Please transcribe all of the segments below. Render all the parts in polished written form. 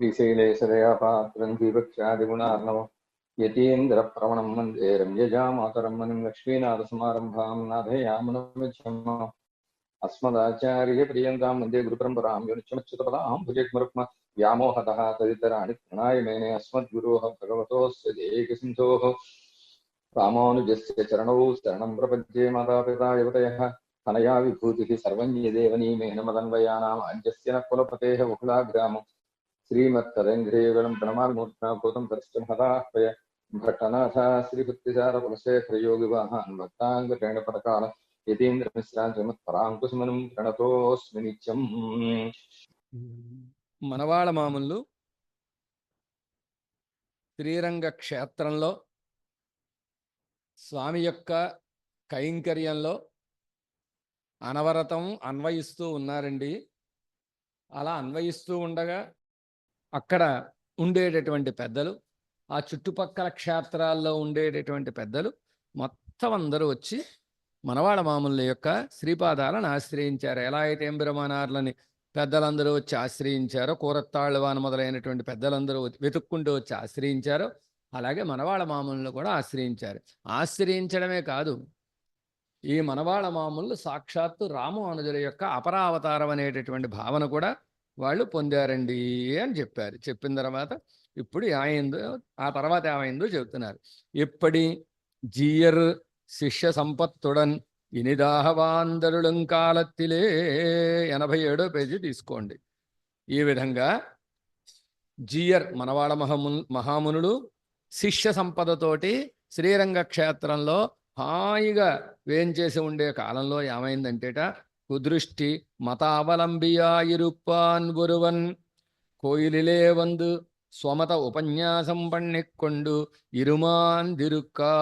श्रीशैलेशदया पात्रं दीपक्षादिगुणार्णवं यतीन्द्रप्रवणं वन्दे रम्यजामातरं मुनिं लक्ष्मीनाथसमारम्भां नाथयामुनमध्यमम् अस्मदाचार्यपर्यन्तां वन्दे गुरुपरम्परां यो नित्यमच्युतपदां भुजग्मरुक्म व्यामोहतः तदितराणि प्रणाय मेने अस्मद्गुरोः भगवतोऽस्य देहिकसिन्धोः रामानुजस्य चरणौ शरणं प्रपद्ये मातापिता युवतयः तनया विभूतिः सर्वं यदेवनीमेन मदन्वयानाम् अञ्जस्य न कुलपतेः बहुलाग्रामम् श्रीमत्तरङ्ग्रेवलं प्रणमामूर्ध्नाभूतं परिष्टमहदाह्वय भट्टनाथ श्रीभक्तिसारकुलशेखरयोगिवाहान् भक्ताङ्गप्रेणपदकाल यतीन्द्रमिश्रान् श्रीमत्पराङ्कुशमनं प्रणतोऽस्मि नित्यम्. మనవాళ మామూలు శ్రీరంగ క్షేత్రంలో స్వామి యొక్క కైంకర్యంలో అనవరతం అన్వయిస్తూ ఉన్నారండి. అలా అన్వయిస్తూ ఉండగా అక్కడ ఉండేటటువంటి పెద్దలు, ఆ చుట్టుపక్కల క్షేత్రాల్లో ఉండేటటువంటి పెద్దలు మొత్తం అందరూ వచ్చి మనవాళ మామూళ్ళ యొక్క శ్రీపాదాలను ఆశ్రయించారు. ఎలా అయితే ఎంబెరమానార్లని పెద్దలందరూ వచ్చి ఆశ్రయించారో, కూరత్తాళ్ళవాను మొదలైనటువంటి పెద్దలందరూ వెతుక్కుంటూ వచ్చి ఆశ్రయించారో, అలాగే మనవాళ మామూలను కూడా ఆశ్రయించారు. ఆశ్రయించడమే కాదు, ఈ మనవాళ మామూలు సాక్షాత్తు రామానుజుల యొక్క అపరావతారం అనేటటువంటి భావన కూడా వాళ్ళు పొందారండి అని చెప్పారు. చెప్పిన తర్వాత ఇప్పుడు ఏమైందో, ఆ తర్వాత ఏమైందో చెబుతున్నారు. ఎప్పటి జీయర్ శిష్య సంపత్తుడన్ ఇనిదాహవాందరులం కాలత్తిలే 87వ పేజీ తీసుకోండి. ఈ విధంగా జీయర్ మనవాళ మహామునులు శిష్య సంపదతోటి శ్రీరంగ క్షేత్రంలో హాయిగా వేంచేసి ఉండే కాలంలో ఏమైందంటేట, కుదృష్టి మతావలంబియాయిరుప్పాన్ ఒరువన్ కోయిలిలే వందు స్వమత ఉపన్యాసం పణ్ణిక్కొండు ఇరుమాన్ దిరుక్కా.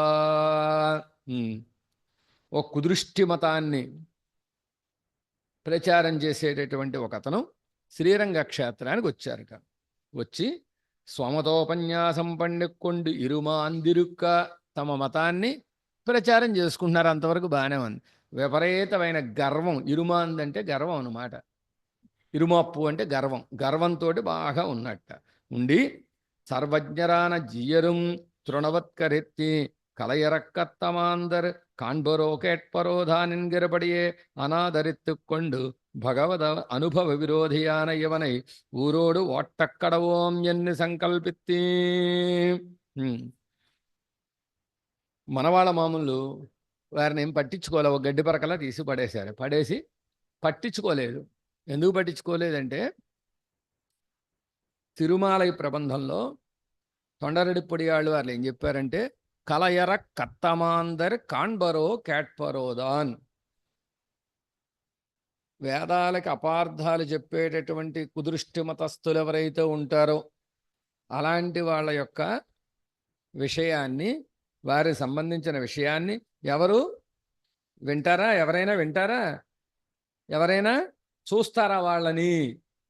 ఓ కుదృష్టి మతాన్ని ప్రచారం చేసేటటువంటి ఒక అతను శ్రీరంగ క్షేత్రానికి వచ్చారట. వచ్చి స్వమతోపన్యాసం పణ్ణిక్కొండు ఇరుమాన్ దిరుక్క తమ మతాన్ని ప్రచారం చేసుకుంటున్నారు. అంతవరకు బాగానే ఉంది. విపరీతమైన గర్వం, ఇరుమాన్ అంటే గర్వం అన్నమాట. ఇరుమప్పు అంటే గర్వం, గర్వంతో బాగా ఉన్నట్ట ఉండి సర్వజ్ఞరాన జీయరుం తృణవత్కరెత్తి கலையறக்கத்தமாந்தர் காண்பரோ கேட்பரோதானின் கிரபடியே அனாதரித்துக்கொண்டு பகவத அனுபவ விரோதியான இவனை ஊரோடு ஓட்டக்கடவோம் என்று సంకల్పిత్తి. మనవాళ్ళ మామూలు వారిని ఏం పట్టించుకోలే, ఒక గడ్డి పరకలా తీసి పడేశారు. పడేసి పట్టించుకోలేదు. ఎందుకు పట్టించుకోలేదంటే, తిరుమాలయ ప్రబంధంలో తొండరెడ్డి పొడియాళ్ళు వాళ్ళు ఏం చెప్పారంటే, కలయర కత్తమాందర్ కాన్బరో కేట్పరోదాన్. వేదాలకి అపార్థాలు చెప్పేటటువంటి కుదృష్టి మతస్థులు ఎవరైతే ఉంటారో అలాంటి వాళ్ళ యొక్క విషయాన్ని, వారికి సంబంధించిన విషయాన్ని ఎవరు వింటారా? ఎవరైనా వింటారా? ఎవరైనా చూస్తారా వాళ్ళని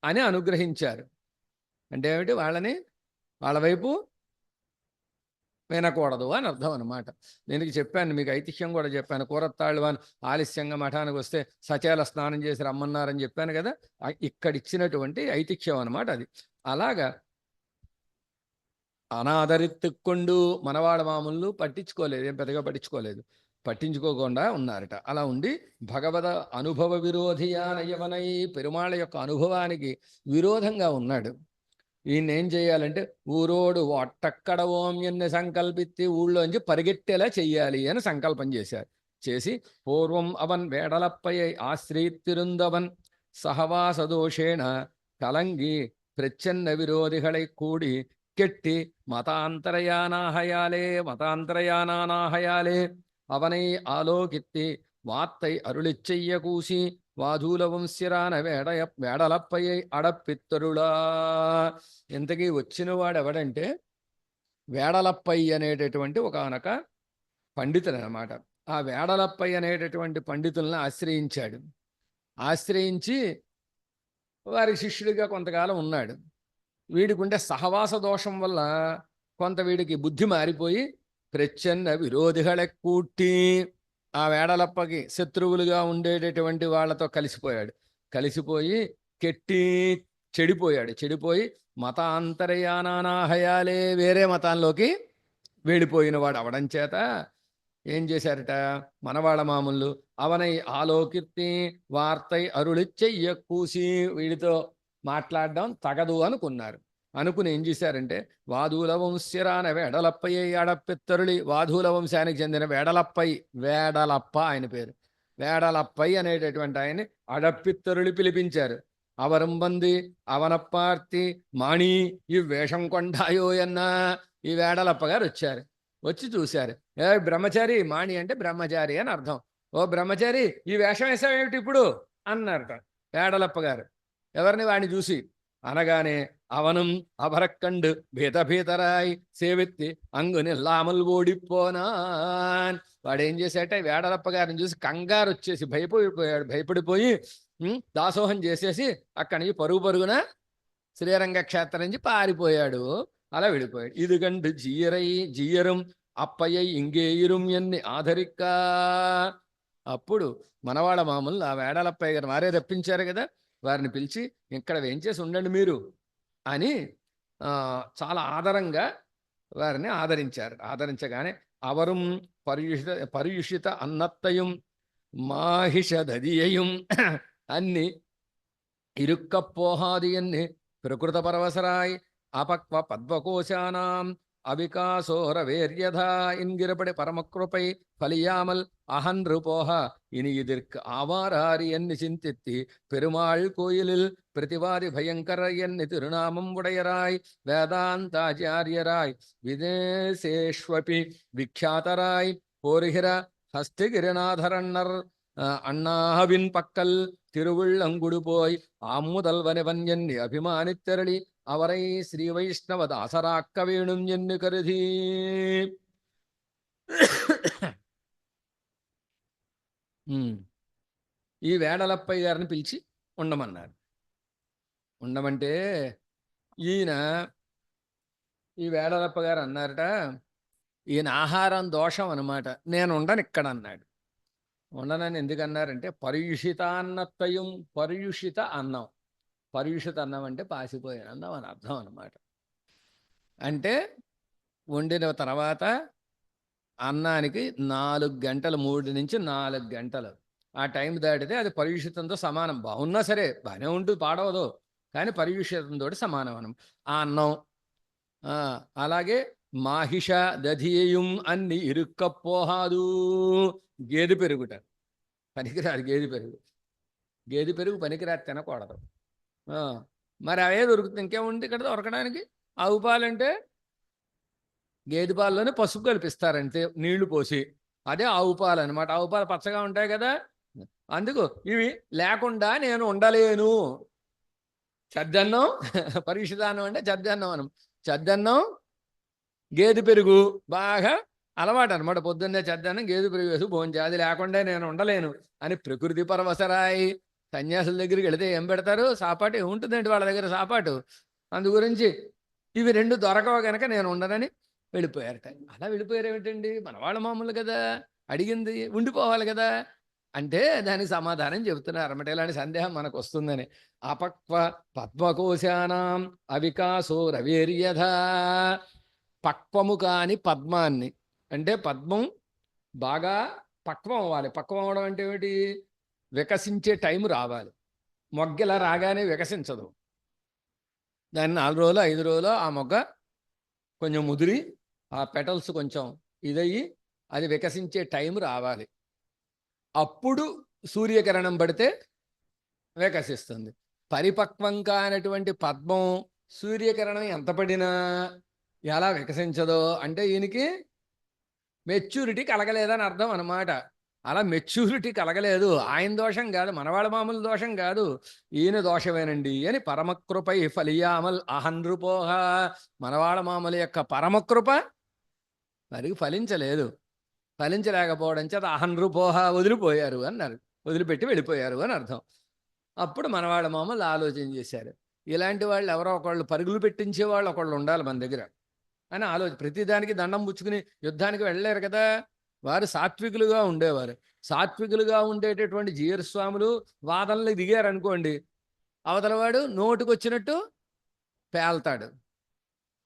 అని అనుగ్రహించారు. అంటే ఏమిటి? వాళ్ళని వాళ్ళ వైపు వినకూడదు అని అర్థం అనమాట. దీనికి చెప్పాను, మీకు ఐతిహ్యం కూడా చెప్పాను. కూరత్తాళ్ళవాన్ ఆలస్యంగా మఠానికి వస్తే సచేల స్నానం చేసి రమ్మన్నారని చెప్పాను కదా. ఇక్కడ ఇచ్చినటువంటి ఐతిహ్యం అనమాట అది. అలాగా అనాదరిత్తుక్కొండు మనవాడ మామూలు పట్టించుకోలేదు, ఏం పెద్దగా పట్టించుకోలేదు, పట్టించుకోకుండా ఉన్నారట. అలా ఉండి భగవద అనుభవ విరోధియానయవనై, పెరుమాళ యొక్క అనుభవానికి విరోధంగా ఉన్నాడు. ఈయన ఏం చేయాలంటే, ఊరోడు ఒట్టక్కడ ఓం ఎన్ని సంకల్పిత్తి, ఊళ్ళోంచి పరిగెట్టేలా చెయ్యాలి అని సంకల్పం చేశారు. చేసి పూర్వం అవన్ వేడలప్పై ఆశ్రీతిరుందవన్ సహవాసదోషేణ కలంగి ప్రచ్ఛన్న విరోధిகளை కూడి கெட்டி மதாந்தரயானாகையாலே அவனை ஆலோகித்தி வாத்தை அருளிச் செய்ய கூசி వాధూల వంశ్యరాన వేడలప్పయ్య అడపిత్తరులా. ఇంతకీ వచ్చిన వాడు ఎవడంటే, వేడలప్పయ్య అనేటటువంటి ఒకనొక పండితుడు అనమాట. ఆ వేడలప్పయ్య అనేటటువంటి పండితులను ఆశ్రయించాడు. ఆశ్రయించి వారికి శిష్యుడిగా కొంతకాలం ఉన్నాడు. వీడికి ఉండే సహవాస దోషం వల్ల కొంత వీడికి బుద్ధి మారిపోయి ప్రచ్ఛన్న విరోధిகளை కూట్టి ఆ వేడలప్పకి శత్రువులుగా ఉండేటటువంటి వాళ్ళతో కలిసిపోయాడు. కలిసిపోయి చెడిపోయి మతాంతరయానానాహయాలే వేరే మతాల్లోకి వెళ్ళిపోయిన వాడు అవడం చేత ఏం చేశారట మనవాళ్ళ మామూలు అవనై ఆలోకిర్తి వార్తై అరుళిచ్చయ్య కూసి వీడితో మాట్లాడడం తగదు అనుకున్నారు. అనుకుని ఏం చేశారంటే వాధూల వంశ్యరాన వేడలప్పయ్య అడపెత్తరుళి వాధూల వంశానికి చెందిన వేడలప్ప ఆయన పేరు. వేడలప్పై అనేటటువంటి ఆయన్ని అడపిత్తరుళి పిలిపించారు. అవరంబంది అవనప్పార్తి మాణి ఈ వేషం కొండాయో అన్న ఈ వేడలప్ప గారు వచ్చారు. వచ్చి చూశారు. బ్రహ్మచారి, మాణి అంటే బ్రహ్మచారి అని అర్థం. ఓ బ్రహ్మచారి ఈ వేషం వేసావేమిటి ఇప్పుడు అన్నారట వేడలప్ప గారు ఎవరిని వాడిని చూసి. అనగానే అవనం అభరక్కండు భీతరాయ్ సేవెత్తి అంగునిల్లామలు ఓడిపోనాన్. వాడు ఏం చేశాట వేడలప్ప గారిని చూసి కంగారు వచ్చేసి భయపడిపోయి దాసోహం చేసేసి అక్కడి నుంచి పరుగున శ్రీరంగ క్షేత్రం నుంచి పారిపోయాడు. అలా వెళ్ళిపోయాడు. ఇదిగండు జీయరం అప్పయ్య ఇంగేయిరం ఎన్ని ఆధరిక్కా. అప్పుడు మనవాళ్ళ మామూలు ఆ వేడాలప్పయ్య గారు వారే రప్పించారు కదా, వారిని పిలిచి ఇక్కడ వేంచేసి ఉండండి మీరు అని చాలా ఆదరంగా వారిని ఆదరించారు. ఆదరించగానే అవరం పర్యుషిత అన్నత్తయం మాహిషదదియయం అన్ని ఇరుక్కపోహాదియన్ని ప్రకృత పరవసరాయ్ అపక్వ పద్మకోశానాం அவிகாசோரவேர்யதா என்கிறபடி பரமக்ருப்பை பலியாமல் அகன்றுபோக இனி இதற்கு ஆவாராரி என்று சிந்தித்தி பெருமாள் கோயிலில் பிரதிவாதி பயங்கர என்று திருநாமம் உடையராய் வேதாந்தாச்சாரியராய் விதேசேஷ்வபி விக்யாதராய் போருகிற ஹஸ்திகிரிநாதரன்னர் அண்ணாவின் பக்கல் திருவுள்ளங்குடு போய் ஆமுதல்வனவன் என்று அபிமானித்தரளி அவரை ஸ்ரீ வைஷ்ணவ தாசராக்க வேணும் என்று கருதி ఈ వేడలప్పయ్య గారిని పిలిచి ఉండమన్నారు. ఉండమంటే ఈయన ఈ వేడలప్ప గారు అన్నారట ఈయన ఆహారం దోషం అనమాట, నేను ఉండను ఇక్కడ అన్నాడు. ఉండనని ఎందుకన్నారంటే పర్యుషితాన్నత్వయం, పర్యుషిత అన్నం, పర్యుషిత అన్నం అంటే పాసిపోయిన అన్నం అని అర్థం అనమాట. అంటే వండిన తర్వాత అన్నానికి 4 గంటలు, 3 నుంచి 4 గంటలు ఆ టైం దాటితే అది పర్యుషితంతో సమానం. బాగున్నా సరే బాగానే ఉంటుంది, పాడవదు, కానీ పర్యుషితంతో సమానం అనం ఆ అన్నం. అలాగే మాహిష దధియం అన్ని ఇరుక్కపోహాదు, గేదె పెరుగుట పనికిరాదు, గేదె పెరుగు పనికిరాదు, తినకూడదు. మరి అవే దొరుకుతుంది, ఇంకేముంది ఇక్కడ దొరకడానికి? ఆవు పాలంటే గేదె పాలలోనే పసుపు కల్పిస్తారంటే నీళ్లు పోసి, అదే ఆవు పాలు అనమాట. ఆవు పాలు పచ్చగా ఉంటాయి కదా, అందుకు ఇవి లేకుండా నేను ఉండలేను. చద్దన్నం పరీక్షితాన్నం అంటే చద్దన్నం అనం, చద్దన్నం గేదె పెరుగు బాగా అలవాటు అనమాట. పొద్దున్నే చద్దన్నం గేదె పెరుగు వేసి భోంచే, అది లేకుండా నేను ఉండలేను అని ప్రకృతి పరవశరాయి. సన్యాసుల దగ్గరికి వెళితే ఏం పెడతారు? సాపాటు ఏముంటుందండి వాళ్ళ దగ్గర సాపాటు. అందు గురించి ఇవి 2 దొరకవు కనుక నేను ఉండనని వెళ్ళిపోయారట. అలా వెళ్ళిపోయారు ఏమిటండి, మన వాళ్ళ మామూలు కదా, అడిగింది ఉండిపోవాలి కదా అంటే దానికి సమాధానం చెబుతున్నారు అన్నమాట. ఇలాంటి సందేహం మనకు వస్తుందని. అపక్వ పద్మకోశానాం అవికాసో రవేర్యథ. పక్వము కాని పద్మాన్ని, అంటే పద్మం బాగా పక్వం అవ్వాలి. పక్వం అవడం అంటే ఏమిటి? వికసించే టైం రావాలి. మొగ్గ రాగానే వికసించదు. దాన్ని 4 రోజులు 5 రోజులు ఆ మొగ్గ కొంచెం ముదిరి ఆ పెటల్స్ కొంచెం ఇదయ్యి అది వికసించే టైం రావాలి. అప్పుడు సూర్యకిరణం పడితే వికసిస్తుంది. పరిపక్వం కానటువంటి పద్మం సూర్యకిరణం ఎంత పడినా ఎలా వికసించదో అంటే ఈయనకి మెచ్యూరిటీ కలగలేదని అర్థం అన్నమాట. అలా మెచ్యూరిటీ కలగలేదు. ఆయన దోషం కాదు, మనవాళ్ళ మామూలు దోషం కాదు, ఈయన దోషమేనండి అని పరమకృపై ఫలియామల్ అహన్రుపోహ. మనవాళ్ళ మామూలు యొక్క పరమకృప వారికి ఫలించలేదు. ఫలించలేకపోవడం చేత అహన్రుపోహ వదిలిపోయారు అన్నారు, వదిలిపెట్టి వెళ్ళిపోయారు అని అర్థం. అప్పుడు మనవాళ్ళ మామూలు ఆలోచన చేశారు, ఇలాంటి వాళ్ళు ఎవరో ఒకళ్ళు పరుగులు పెట్టించే వాళ్ళు ఒకళ్ళు ఉండాలి మన దగ్గర అని ప్రతిదానికి దండం పుచ్చుకుని యుద్ధానికి వెళ్ళలేరు కదా. వారు సాత్వికులుగా ఉండేవారు. సాత్వికులుగా ఉండేటటువంటి జీయర్ స్వాములు వాదనలు దిగారనుకోండి, అవతలవాడు నోటుకొచ్చినట్టు పేల్తాడు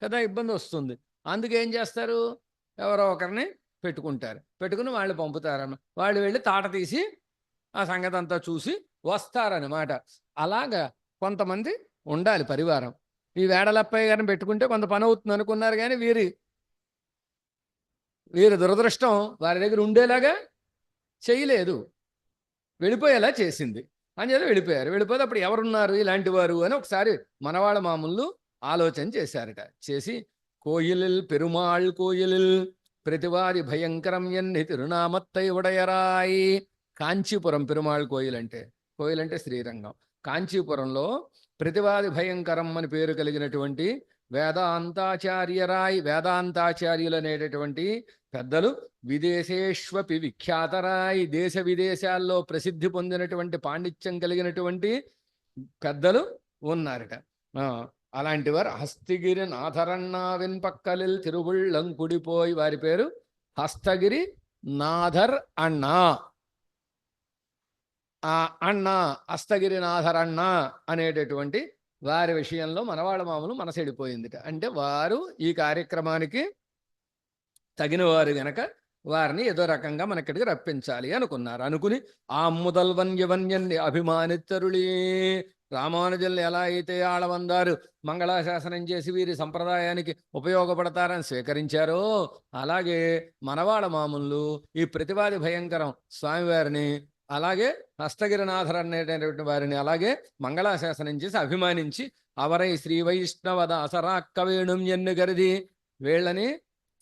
కదా, ఇబ్బంది వస్తుంది. అందుకేం చేస్తారు, ఎవరో ఒకరిని పెట్టుకుంటారు, పెట్టుకుని వాళ్ళు పంపుతారన్న, వాళ్ళు వెళ్ళి తాట తీసి ఆ సంగతి అంతా చూసి వస్తారన్నమాట. అలాగా కొంతమంది ఉండాలి పరివారం. ఈ వేడలప్పయ్య గారిని పెట్టుకుంటే కొంత పని అవుతుంది అనుకున్నారు, కానీ వీరి దురదృష్టం వారి దగ్గర ఉండేలాగా చేయలేదు, వెళ్ళిపోయేలా చేసింది. అంచేత వెళ్ళిపోయారు. వెళ్ళిపోతే అప్పుడు ఎవరున్నారు ఇలాంటి వారు అని ఒకసారి మనవాళ్ళ మామూలు ఆలోచన చేశారట. చేసి కోయిలిల్ పెరుమాళ్ కోయిలిల్ ప్రతివారి భయంకరం ఎన్ని తిరునామత్తై ఉడయరాయి. కాంచీపురం పెరుమాళ్ కోయిల్ అంటే శ్రీరంగం. కాంచీపురంలో ప్రతివాది భయంకరం అని పేరు కలిగినటువంటి వేదాంతాచార్యులు అనేటటువంటి పెద్దలు, విదేశేష్వపి విఖ్యాతరాయి, దేశ విదేశాల్లో ప్రసిద్ధి పొందినటువంటి పాండిత్యం కలిగినటువంటి పెద్దలు ఉన్నారట. అలాంటి వారు హస్తగిరి నాథరన్నావిన్ పక్కలిల్ తిరువుళ్ళంకుడిపోయి, వారి పేరు హస్తగిరి నాథర్ అన్నా. ఆ అన్న హస్తగిరినాథర్ అన్న అనేటటువంటి వారి విషయంలో మనవాళ్ళ మామూలు మనసెడిపోయిందిట. అంటే వారు ఈ కార్యక్రమానికి తగిన వారు గనక వారిని ఏదో రకంగా మనకిడికి రప్పించాలి అనుకున్నారు. అనుకుని ఆ ముదల్వన్యవన్యన్ని అభిమానిత్తరుళీ, రామానుజుల్ని ఎలా అయితే ఆళవందారు మంగళాశాసనం చేసి వీరి సంప్రదాయానికి ఉపయోగపడతారని స్వీకరించారో, అలాగే మనవాళ్ళ మామూలు ఈ ప్రతివాది భయంకరం స్వామివారిని, అలాగే హస్తగిరినాథర్ అనేటటువంటి వారిని అలాగే మంగళాశాసనం చేసి అభిమానించి అవరై శ్రీ వైష్ణవ దాసరాక్కవేణుం ఎన్ను గరిది, వీళ్ళని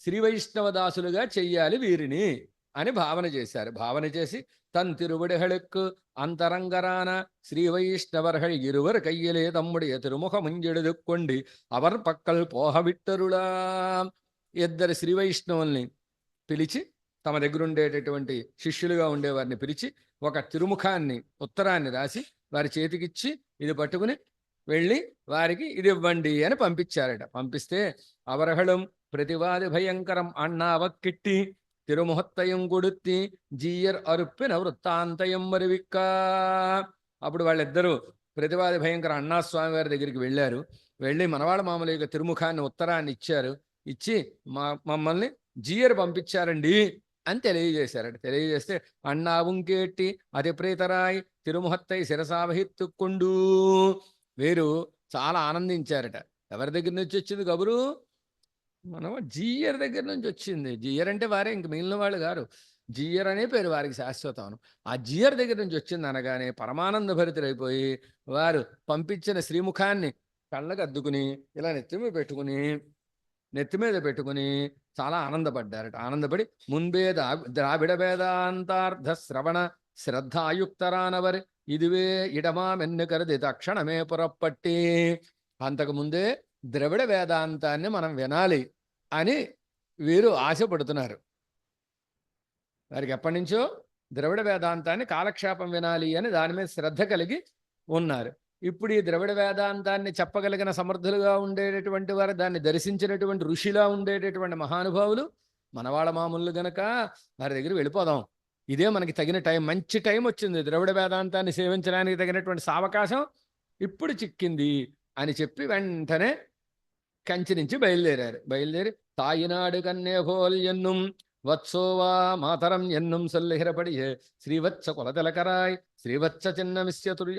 శ్రీ వైష్ణవ దాసులుగా చెయ్యాలి వీరిని అని భావన చేశారు. భావన చేసి తన్ తిరువడిహళుక్కు అంతరంగరాన శ్రీ వైష్ణవర్హళి ఇరువరు కయ్యలే తమ్ముడియ తిరుముఖముంజెడుదుక్కొండి అవర్ పక్కల్ పోహవిట్టరులా. ఇద్దరు శ్రీ వైష్ణవుల్ని పిలిచి, తమ దగ్గర ఉండేటటువంటి శిష్యులుగా ఉండేవారిని పిలిచి ఒక తిరుముఖాన్ని ఉత్తరాన్ని రాసి వారి చేతికిచ్చి ఇది పట్టుకుని వెళ్ళి వారికి ఇది ఇవ్వండి అని పంపించారట. పంపిస్తే అవరహళం ప్రతివాది భయంకరం అన్నావక్కిట్టి తిరుముహత్తయం కొడుత్తి జీయర్ అరుప్పిన వృత్తాంతయం మరివిక్కా. అప్పుడు వాళ్ళిద్దరూ ప్రతివాది భయంకర అన్నాస్వామి వారి దగ్గరికి వెళ్ళారు. వెళ్ళి మనవాళ్ళ మామూలు యొక్క తిరుముఖాన్ని ఉత్తరాన్ని ఇచ్చారు. ఇచ్చి మమ్మల్ని జీయర్ పంపించారండి అని తెలియజేశారట. తెలియజేస్తే అన్నావుంకేట్టి అతి ప్రీతరాయ్ తిరుముహత్తై శిరసావహిత్తుక్కొండు. వీరు చాలా ఆనందించారట. ఎవరి దగ్గర నుంచి వచ్చింది కబురు? మనం జీయర్ దగ్గర నుంచి వచ్చింది. జీయర్ అంటే వారే, ఇంక మిగిలిన వాళ్ళు గారు. జీయర్ అనే పేరు వారికి శాశ్వతం. ఆ జీయర్ దగ్గర నుంచి వచ్చింది అనగానే పరమానంద భరితులైపోయి వారు పంపించిన శ్రీముఖాన్ని కళ్ళకు అద్దుకుని ఇలా నెత్తి మీద పెట్టుకుని చాలా ఆనందపడ్డారట. ఆనందపడి ముందే ద్రావిడ వేదాంతార్థ శ్రవణ శ్రద్ధాయుక్తరానవరి ఇదివే ఇడమా మెన్ను కరది తక్షణమే పురప్పట్టి. అంతకుముందే ద్రవిడ వేదాంతాన్ని మనం వినాలి అని వీరు ఆశపడుతున్నారు. వారికి ఎప్పటి నుంచో ద్రవిడ వేదాంతాన్ని కాలక్షేపం వినాలి అని దాని మీద శ్రద్ధ కలిగి ఉన్నారు. ఇప్పుడు ఈ ద్రవిడ వేదాంతాన్ని చెప్పగలిగిన సమర్థులుగా ఉండేటటువంటి వారు, దాన్ని దర్శించినటువంటి ఋషిలా ఉండేటటువంటి మహానుభావులు మనవాళ్ళ మామూలు గనక వారి దగ్గర వెళ్ళిపోదాం. ఇదే మనకి తగిన టైం, మంచి టైం వచ్చింది. ద్రవిడ వేదాంతాన్ని సేవించడానికి తగినటువంటి సావకాశం ఇప్పుడు చిక్కింది అని చెప్పి వెంటనే కంచి నుంచి బయలుదేరి తాయినాడు కన్నేభోల్ ఎన్నుం వత్సోవా మాతరం ఎన్నుం సొల్లిహిరపడియే శ్రీవత్స కొలతలకరాయ్ శ్రీవత్స చిన్న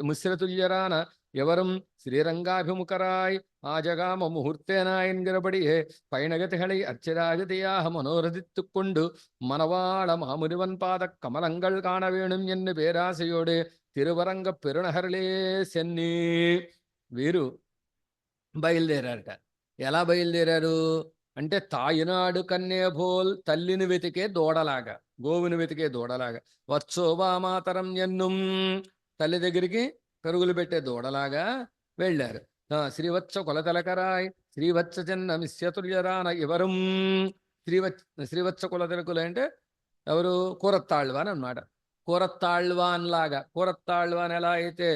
మిశ్రతుల్యరాన ఎవరం శ్రీరంగాభిముఖరాయ్ ఆజగామ ముహూర్తేనాయన్గిరపడియే పైనగతిహళை அர்ச்சராகதியாக மனோரதித்துக்கொண்டு மணவாள மாமுனிவன் பாத கமலங்கள் காண வேணும் என்று பேராசையோடு తిరువరంగ పెరుణహరళే సెన్ని. వీరు బయలుదేరారట. ఎలా బయలుదేరారు అంటే తాయినాడు కన్నేభోల్, తల్లిని వెతికే దూడలాగా, గోవుని వెతికే దూడలాగా, వత్సోవా మాతరం ఎన్నుం, తల్లి దగ్గరికి పరుగులు పెట్టే దూడలాగా వెళ్ళారు. శ్రీవత్స కొలతలకరాయ్ శ్రీవత్స చిన్న మిశ్యతుల్యరాన ఎవరం. శ్రీవత్స కొలతలకులు అంటే ఎవరు? కూరత్తాళ్వాన్ అన్నమాట. కూరత్తాళ్వాన్ లాగా, కూరత్తాళ్వాన్ ఎలా అయితే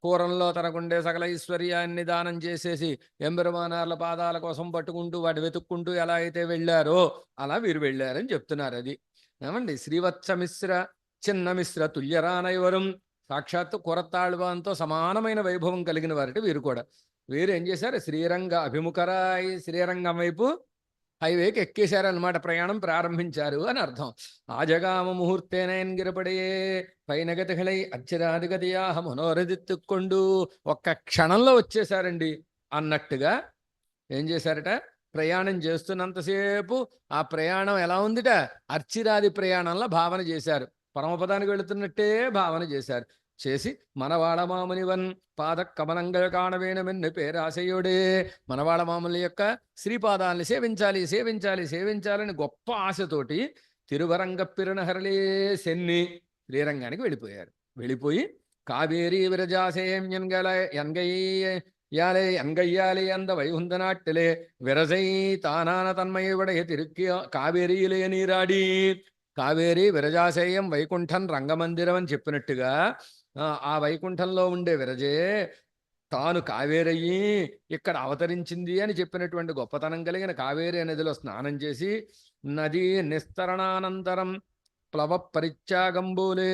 కూరంలో తనకుండే సకల ఐశ్వర్యాన్ని దానం చేసేసి ఎంబెరుమానార్ల పాదాల కోసం పట్టుకుంటూ వాటి వెతుక్కుంటూ ఎలా అయితే వెళ్ళారో అలా వీరు వెళ్ళారని చెప్తున్నారు. అది ఏమండి, శ్రీవత్స మిశ్ర చిన్న మిశ్ర తుల్యరానైవరం, సాక్షాత్తు కొరత్తాళ్వాన్తో సమానమైన వైభవం కలిగిన వారిటి వీరు కూడా. వీరు ఏం చేశారు, శ్రీరంగ అభిముఖరాయి శ్రీరంగం వైపు హైవేకి ఎక్కేశారనమాట, ప్రయాణం ప్రారంభించారు అని అర్థం. ఆజగామ ముహూర్తేనయన్ గిరపడయే పైనగతిహళై అచ్చిరాదిగతియాహ మనోరదిత్తుక్కొండు, ఒక్క క్షణంలో వచ్చేశారండి అన్నట్టుగా ఏం చేశారట, ప్రయాణం చేస్తున్నంతసేపు ఆ ప్రయాణం ఎలా ఉందిట, అర్చిరాది ప్రయాణంలో భావన చేశారు, పరమపదానికి వెళుతున్నట్టే భావన చేశారు. చేసి మనవాళ మామునివన్ పాద కమలంగ కాణవేణమెన్ను పేరాశయుడే, మనవాళ మాముల యొక్క శ్రీపాదాలని సేవించాలి సేవించాలి సేవించాలని గొప్ప ఆశతోటి తిరువరంగ పిరణహరలే సెన్ని శ్రీరంగానికి వెళ్ళిపోయారు. వెళ్ళిపోయి కావేరీ విరజాసేయం என்கையாலே அந்த வைகுந்த நாட்டிலே விரசை தானான தன்மையுடைய திருக்கிய కావేరీలే నీరాడి, కావేరి విరజాశయం వైకుంఠం రంగమందిరం అని చెప్పినట్టుగా ఆ వైకుంఠంలో ఉండే విరజే తాను కావేరయ్యి ఇక్కడ అవతరించింది అని చెప్పినటువంటి గొప్పతనం కలిగిన కావేరి నదిలో స్నానం చేసి నదీ నిస్తరణానంతరం ప్లవ పరిత్యాగంబూలే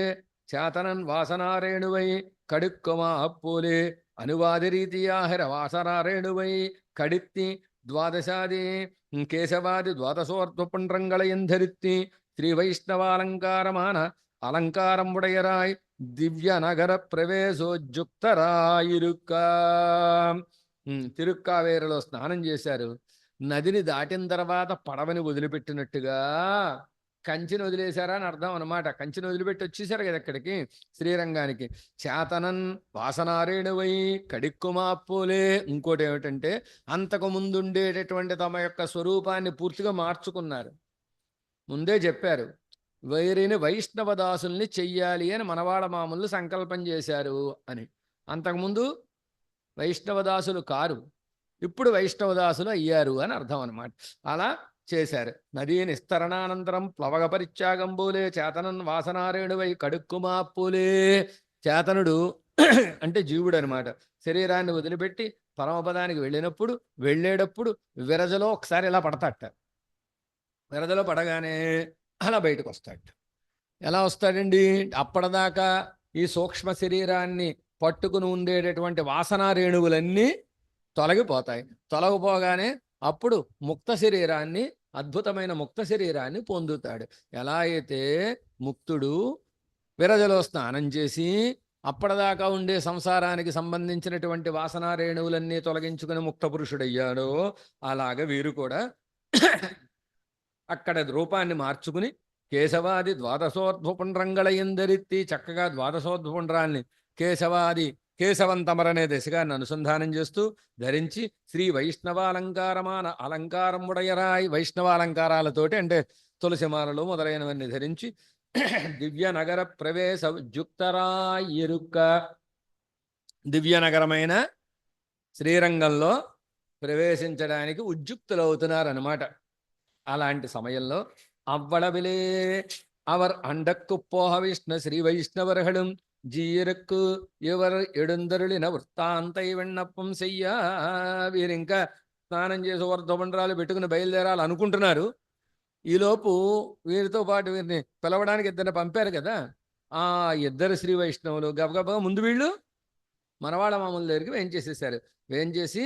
చేతనన్ వాసనారేణువై కడుక్కుమా అప్పూలే అనువాది రీతియాహర వాసనారేణువై కడిత్తి ద్వాదశాది కేశవాది ద్వాదశోర్ధ్వపుండ్రంగళయంధరిత్తి శ్రీ వైష్ణవాలంకారమాన అలంకారం ఉడయరాయ్ దివ్య నగర ప్రవేశోజ్జుక్తరాయిరుక్క. తిరుక్కావేరులో స్నానం చేశారు. నదిని దాటిన తర్వాత పడవని వదిలిపెట్టినట్టుగా కంచిని వదిలేశారా అని అర్థం అనమాట. కంచిని వదిలిపెట్టి వచ్చేసారు కదా ఇక్కడికి శ్రీరంగానికి. చేతనన్ వాసనారేణువై కడిక్కుమాప్పులే. ఇంకోటి ఏమిటంటే అంతకు ముందుండేటటువంటి తమ యొక్క స్వరూపాన్ని పూర్తిగా మార్చుకున్నారు. ముందే చెప్పారు, వీరిని వైష్ణవదాసుల్ని చెయ్యాలి అని మనవాళ మామూలు సంకల్పం చేశారు అని. అంతకుముందు వైష్ణవదాసులు కారు, ఇప్పుడు వైష్ణవదాసులు అయ్యారు అని అర్థం అనమాట. అలా చేశారు. నదీ నిస్తరణానంతరం ప్లవగ పరిత్యాగంబూలే చేతనన్ వాసనారేణువై కడుక్కుమాప్పులే. చేతనుడు అంటే జీవుడు అనమాట. శరీరాన్ని వదిలిపెట్టి పరమపదానికి వెళ్ళేటప్పుడు విరజలో ఒకసారి ఇలా పడతాట. విరజలో పడగానే అలా బయటకు వస్తాడు. ఎలా వస్తాడండి, అప్పటిదాకా ఈ సూక్ష్మ శరీరాన్ని పట్టుకుని ఉండేటటువంటి వాసనారేణువులన్నీ తొలగిపోతాయి. తొలగిపోగానే అప్పుడు ముక్త శరీరాన్ని, అద్భుతమైన ముక్త శరీరాన్ని పొందుతాడు. ఎలా అయితే ముక్తుడు విరజలో స్నానం చేసి అప్పటిదాకా ఉండే సంసారానికి సంబంధించినటువంటి వాసనారేణువులన్నీ తొలగించుకుని ముక్త పురుషుడయ్యాడో, అలాగ వీరు కూడా అక్కడ రూపాన్ని మార్చుకుని కేశవాది ద్వాదశోర్ధ్వపుండ్రంగళయందరిత్తి, చక్కగా ద్వాదశోర్ధ్వపుండ్రాల్ని కేశవంతమరనే దశగాన్ని అనుసంధానం చేస్తూ ధరించి శ్రీ వైష్ణవాలంకారమాన అలంకారం ఉడయరాయ్, వైష్ణవాలంకారాలతోటి అంటే తులసిమాలలు మొదలైనవన్నీ ధరించి దివ్య నగర ప్రవేశ ఉజ్జుక్తరాయిరుక్క, దివ్యనగరమైన శ్రీరంగంలో ప్రవేశించడానికి ఉజ్జుక్తులవుతున్నారనమాట. అలాంటి సమయంలో అవ్వడవిలే அவர் அண்டக்கு போக விஷ்ணு ஸ்ரீ வைஷ்ணவர்களும் ஜீருக்கு இவர் எழுந்தருளிన వృత్తాంతై విన్నపం చెయ్య. వీరింకా స్నానం చేసి వర్ధమండరాలు పెట్టుకుని బయలుదేరాలి అనుకుంటున్నారు. ఈలోపు వీరితో పాటు వీరిని పిలవడానికి ఇద్దరిని పంపారు కదా, ఆ ఇద్దరు శ్రీ వైష్ణవులు గబగబా ముందు వీళ్ళు మనవాళ్ళ మామూల దగ్గరికి వేయించేసేసారు. వేయించేసి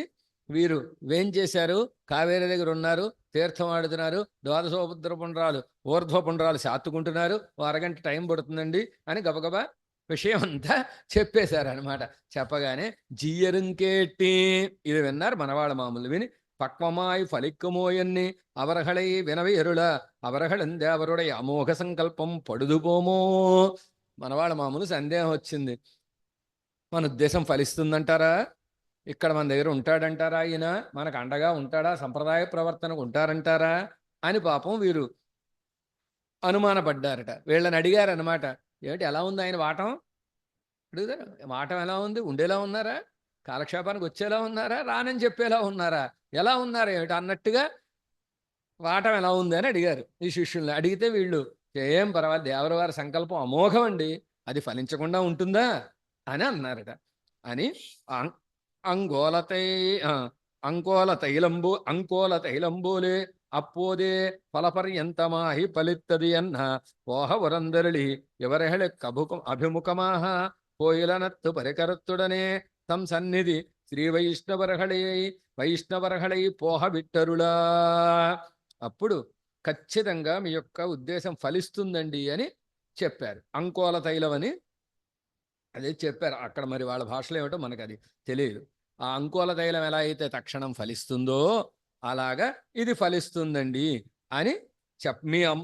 వీరు వేయించేశారు. కావేరి దగ్గర ఉన్నారు, తీర్థం ఆడుతున్నారు. ద్వాదశోపద్ర పుండ్రాలు ఊర్ధ్వ పుండ్రాలు సాత్తుకుంటున్నారు. అరగంట టైం పడుతుందండి అని గబగబా విషయం అంతా చెప్పేశారు అనమాట. చెప్పగానే జీయరుంకేట్టి ఇది విన్నారు మనవాళ్ళ మామూలు. విని పక్వమాయి ఫలిక్కుమోయన్ని అవరహళై వినవి ఎరుళ అవరహళందే అవరుడై అమోఘ సంకల్పం పడుదుపోమో. మనవాళ్ళ మామూలు సందేహం వచ్చింది, మన ఉద్దేశం ఫలిస్తుందంటారా, ఇక్కడ మన దగ్గర ఉంటాడంటారా, ఈయన మనకు అండగా ఉంటాడా, సంప్రదాయ ప్రవర్తనకు ఉంటారంటారా అని పాపం వీరు అనుమానపడ్డారట. వీళ్ళని అడిగారనమాట, ఏమిటి ఎలా ఉంది ఆయన వాటం అడుగుతారు, వాటం ఎలా ఉంది, ఉండేలా ఉన్నారా, కాలక్షేపానికి వచ్చేలా ఉన్నారా, రానని చెప్పేలా ఉన్నారా, ఎలా ఉన్నారు ఏమిటి అన్నట్టుగా వాటం ఎలా ఉంది అని అడిగారు ఈ శిష్యుల్ని. అడిగితే వీళ్ళు ఏం పర్వాలేదు, దేవరవారి సంకల్పం అమోఘం అండి, అది ఫలించకుండా ఉంటుందా అని అన్నారట. అని అంకోల తైలంబూలే అప్పోదే ఫలపర్యంతమాహి ఫలిత్తది అన్న పోహ వరందరళి ఎవరెహళ అభిముఖమాహ పోయిలనత్తు పరికరత్తుడనే తం సన్నిధి శ్రీ వైష్ణవరహళై పోహ విట్టరులా. అప్పుడు ఖచ్చితంగా మీ యొక్క ఉద్దేశం ఫలిస్తుందండి అని చెప్పారు. అంకోల తైలం అని అదే చెప్పారు అక్కడ. మరి వాళ్ళ భాషలో ఏమిటో మనకు అది తెలియదు. ఆ అంకోల తైలం ఎలా అయితే తక్షణం ఫలిస్తుందో అలాగా ఇది ఫలిస్తుందండి అని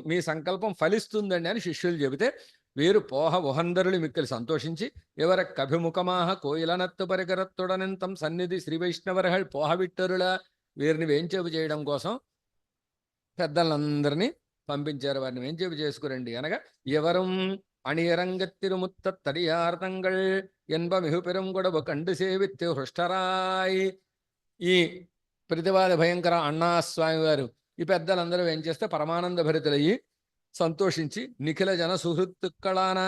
మీ సంకల్పం ఫలిస్తుందండి అని శిష్యులు చెబితే వీరు పోహ ఉహందరులు మిక్కిలి సంతోషించి ఎవర కభిముఖమాహ కోయిలనత్తు పరికరత్తుడనంతం సన్నిధి శ్రీ వైష్ణవరహళ్ పోహ విట్టరుల వీరిని వేంచేపు చేయడం కోసం పెద్దలందరినీ పంపించారు. వారిని వేంచేపు చేసుకురండి అనగా ఎవరం అణియరంగత్తిరుముత్తడియార్తంగళ్ ఎన్బ మిహుపెరుంగొడవ కండు సేవిత్తి హృష్టరాయ్. ఈ ప్రతివాద భయంకర అన్నాస్వామి వారు ఈ పెద్దలందరూ ఏం చేస్తే పరమానంద భరితులయ్యి సంతోషించి నిఖిల జన సుహృత్తుక్కళాన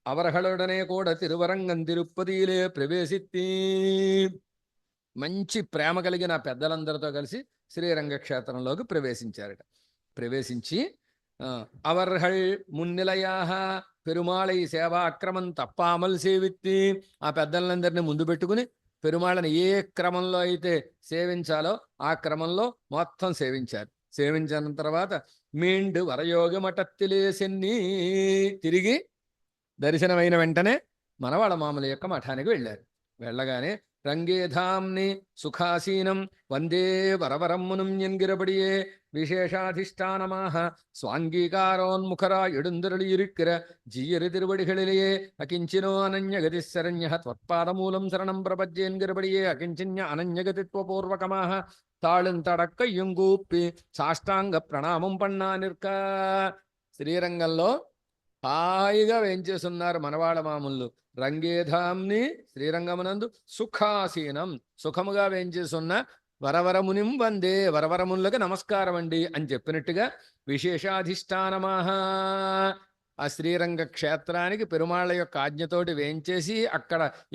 అవరహళుడనే కూడా తిరువరంగం తిరుపతిలే ప్రవేశిత్తి. మంచి ప్రేమ కలిగిన పెద్దలందరితో కలిసి శ్రీరంగ క్షేత్రంలోకి ప్రవేశించారట. ప్రవేశించి అవర్హళ్ మున్నిలయాహ పెరుమాళై సేవా అక్రమం తప్పామల్ సేవిత్తి. ఆ పెద్దలందరినీ ముందు పెట్టుకుని పెరుమాళని ఏ క్రమంలో అయితే సేవించాలో ఆ క్రమంలో మొత్తం సేవించారు. సేవించిన తర్వాత మీండు వరయోగమటత్తిలేసెన్ని తిరిగి దర్శనమైన వెంటనే మనవాళ్ళ మామల యొక్క మఠానికి వెళ్ళారు. వెళ్ళగానే రంగేధాంని సుఖాసీనం వందే వరవరమ్మునం ఎన్గిరబడియే விசேஷாதிஷ்டானமாக ஸ்வாங்கீகாரோன்முகரா எழுந்தருளி இருக்கிற ஜீயரு திருவடிகளிலேயே அகிஞ்சினோ அனன்யகதி சரண்ய त्वत्पादमूலம் சரணம் பிரபஜ்ய என்கிறபடியே அகிஞ்சின்ய அனன்யகதித்வபூர்வகமாக తాళుంతడక్కయ్యుంగూప్పి సాష్టాంగ ప్రణామం పన్నా నిற்க. శ్రీరంగంలో హాయిగా వేంచేస్తున్నారు మనవాళ్ళ మామూలు. రంగేధాంని శ్రీరంగమునందు సుఖాసీనం సుఖముగా వేంచేస్తున్న వరవరమునిం వందే వరవరమునులకు నమస్కారం అండి అని చెప్పినట్టుగా విశేషాధిష్టానమాహ ఆ శ్రీరంగ క్షేత్రానికి పెరుమాళ్ళ యొక్క ఆజ్ఞతోటి వేంచేసి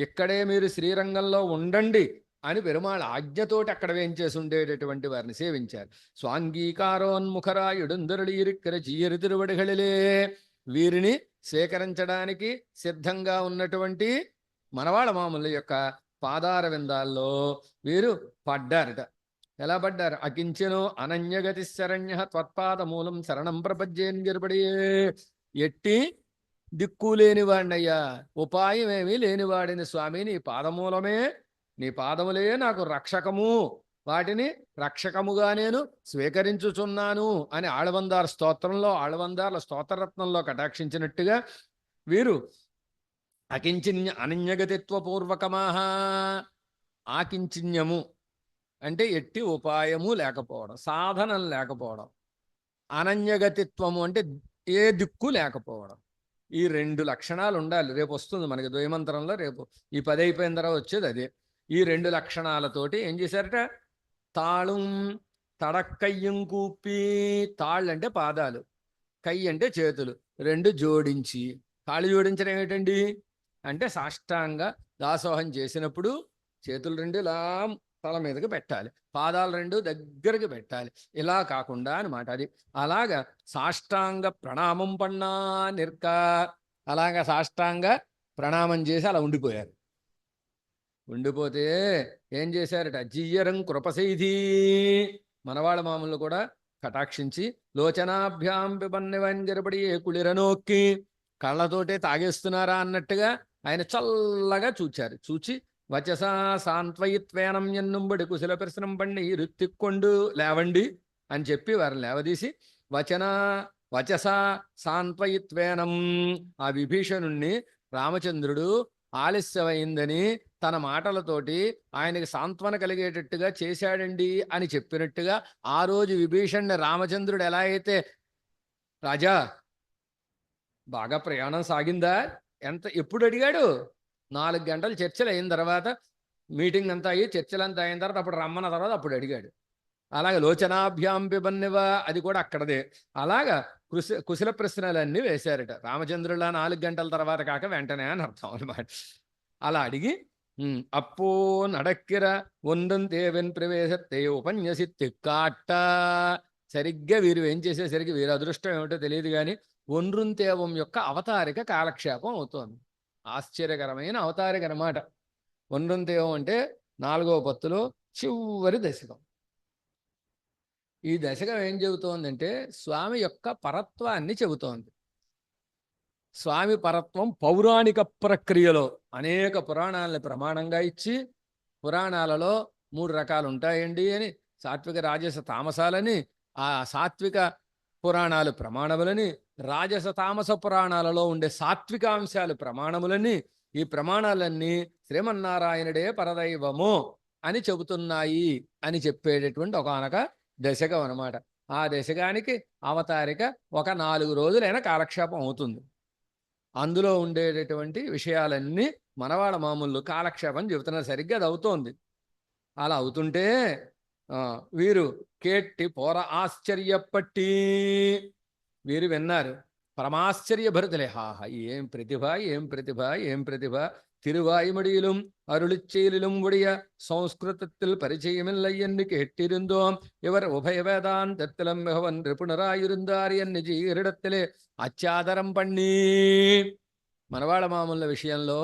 ఇక్కడే మీరు శ్రీరంగంలో ఉండండి అని పెరుమాళ ఆజ్ఞతోటి అక్కడ వేంచేసి ఉండేటటువంటి వారిని సేవించారు. స్వాంగీకారోన్ముఖరాయుడుందరుడి ఇరిక్కర చీయరి తిరువడిகளிலே వీరిని స్వీకరించడానికి సిద్ధంగా ఉన్నటువంటి మనవాళ్ళ మామూల యొక్క పాదార విందాల్లో వీరు పడ్డారట. ఎలా పడ్డారు? అకించెను అనన్యగతి శరణ్య త్వత్పాదమూలం శరణం ప్రపజ్యేన్ గిరబడియే. ఎట్టి దిక్కు లేనివాడినయ్యా, ఉపాయమేమీ లేనివాడిని స్వామి, నీ పాదములే నాకు రక్షకము, వాటిని రక్షకముగా నేను స్వీకరించుచున్నాను అని ఆళవందార్ స్తోత్రంలో ఆళవందార్ల స్తోత్రరత్నంలో కటాక్షించినట్టుగా వీరు అకించిన్య అనన్యగతిత్వపూర్వకమాహ. ఆకించిన్యము అంటే ఎట్టి ఉపాయము లేకపోవడం, సాధనం లేకపోవడం. అనన్యగతిత్వము అంటే ఏ దిక్కు లేకపోవడం. ఈ రెండు లక్షణాలు ఉండాలి. రేపు వస్తుంది మనకి ద్వైమంత్రంలో, రేపు ఈ 10 అయిపోయిన తర్వాత వచ్చేది అదే. ఈ రెండు లక్షణాలతోటి ఏం చేశారట? తాళం తడక్కయ్యం కూపి, తాళ్ళు అంటే పాదాలు, కై అంటే చేతులు, రెండు జోడించి. కాళ్ళు జోడించడం ఏమిటండి అంటే సాష్టాంగ దాసోహం చేసినప్పుడు చేతులు రెండు ఇలా తల మీదకి పెట్టాలి, పాదాలు రెండు దగ్గరికి పెట్టాలి. ఇలా కాకుండా అనమాట అది. అలాగా సాష్టాంగ ప్రణామం పన్నా నిర్క, అలాగా సాష్టాంగ ప్రణామం చేసి అలా ఉండిపోయారు. ఉండిపోతే ఏం చేశారట? జియ్యరం కృపసైధి, మనవాళ్ళ మామూలు కూడా కటాక్షించి లోచనాభ్యాం పిబన్నవంజరపడి ఏ కుళిరనోక్కి, కళ్ళతోటే తాగేస్తున్నారా అన్నట్టుగా ఆయన చల్లగా చూచారు. చూచి వచసా సాంత్వయిత్వేనం ఎన్నుంబడి కుశల ప్రశ్నం పండి రుత్తిక్కొండు లేవండి అని చెప్పి వారిని లేవదీసి వచసా సాంత్వయిత్వేనం, ఆ విభీషణుణ్ణి రామచంద్రుడు ఆలస్యమైందని తన మాటలతోటి ఆయనకి సాంత్వన కలిగేటట్టుగా చేశాడండి అని చెప్పినట్టుగా ఆ రోజు విభీషణ్ణి రామచంద్రుడు ఎలా అయితే, రాజా బాగా ప్రయాణం సాగిందా, ఎప్పుడు అడిగాడు? 4 గంటలు చర్చలు అయిన తర్వాత, మీటింగ్ అంతా అయ్యి చర్చలంతా అయిన తర్వాత అప్పుడు రమ్మన్న తర్వాత అప్పుడు అడిగాడు. అలాగే లోచనాభ్యాం పిబన్నివా, అది కూడా అక్కడదే. అలాగా కుశల ప్రశ్నలన్నీ వేశారట. రామచంద్రుల 4 గంటల తర్వాత కాక వెంటనే అని అర్థం అనమాట. అలా అడిగి అప్పో నడక్కిర ఒందంతేవెన్ ప్రవేశతే ఉపన్యసిత్తి కాట్ట. సరిగ్గా వీరు ఏం చేసేసరికి వీరి అదృష్టం ఏమిటో తెలియదు కానీ ఒండ్రుంతేవం యొక్క అవతారిక కాలక్షేపం అవుతోంది. ఆశ్చర్యకరమైన అవతారిక అన్నమాట. ఒండ్రుంతేవం అంటే 4వ పత్తులో చివరి దశకం. ఈ దశకం ఏం చెబుతోందంటే స్వామి యొక్క పరత్వాన్ని చెబుతోంది. స్వామి పరత్వం పౌరాణిక ప్రక్రియలో అనేక పురాణాలని ప్రమాణంగా ఇచ్చి, పురాణాలలో 3 రకాలు ఉంటాయండి అని, సాత్విక రాజస తామసాలని, ఆ సాత్విక పురాణాలు ప్రమాణములని, రాజస తామస పురాణాలలో ఉండే సాత్వికాంశాలు ప్రమాణములని, ఈ ప్రమాణాలన్నీ శ్రీమన్నారాయణుడే పరదైవము అని చెబుతున్నాయి అని చెప్పేటటువంటి ఒకానొక దశకం అనమాట. ఆ దశకానికి అవతారిక ఒక 4 రోజులైన కాలక్షేపం అవుతుంది. అందులో ఉండేటటువంటి విషయాలన్నీ మనవాళ్ళ మామూలు కాలక్షేపం చెబుతున్నారు. సరిగ్గా అది అవుతోంది. అలా అవుతుంటే వీరు కేట్టి పోర ఆశ్చర్యపట్టి వీరు విన్నారు. పరమాశ్చర్యభరితులే. హాహ, ఏం ప్రతిభ, ఏం ప్రతిభ, ఏం ప్రతిభ! திருவாய்மொழியிலும் அருளிச்செயலிலும் உடைய சம்ஸ்கிருதத்தில் பரிச்சயமில்லை கேட்டிருந்தோம். இவர் உபய வேதாந்தத்திலும் மிகவன் நிபுணராயிருந்தார் என்று జీరిడத்திலே అత్యాదరం పన్ని. మనవాళ్ళ మామూళ్ళ విషయంలో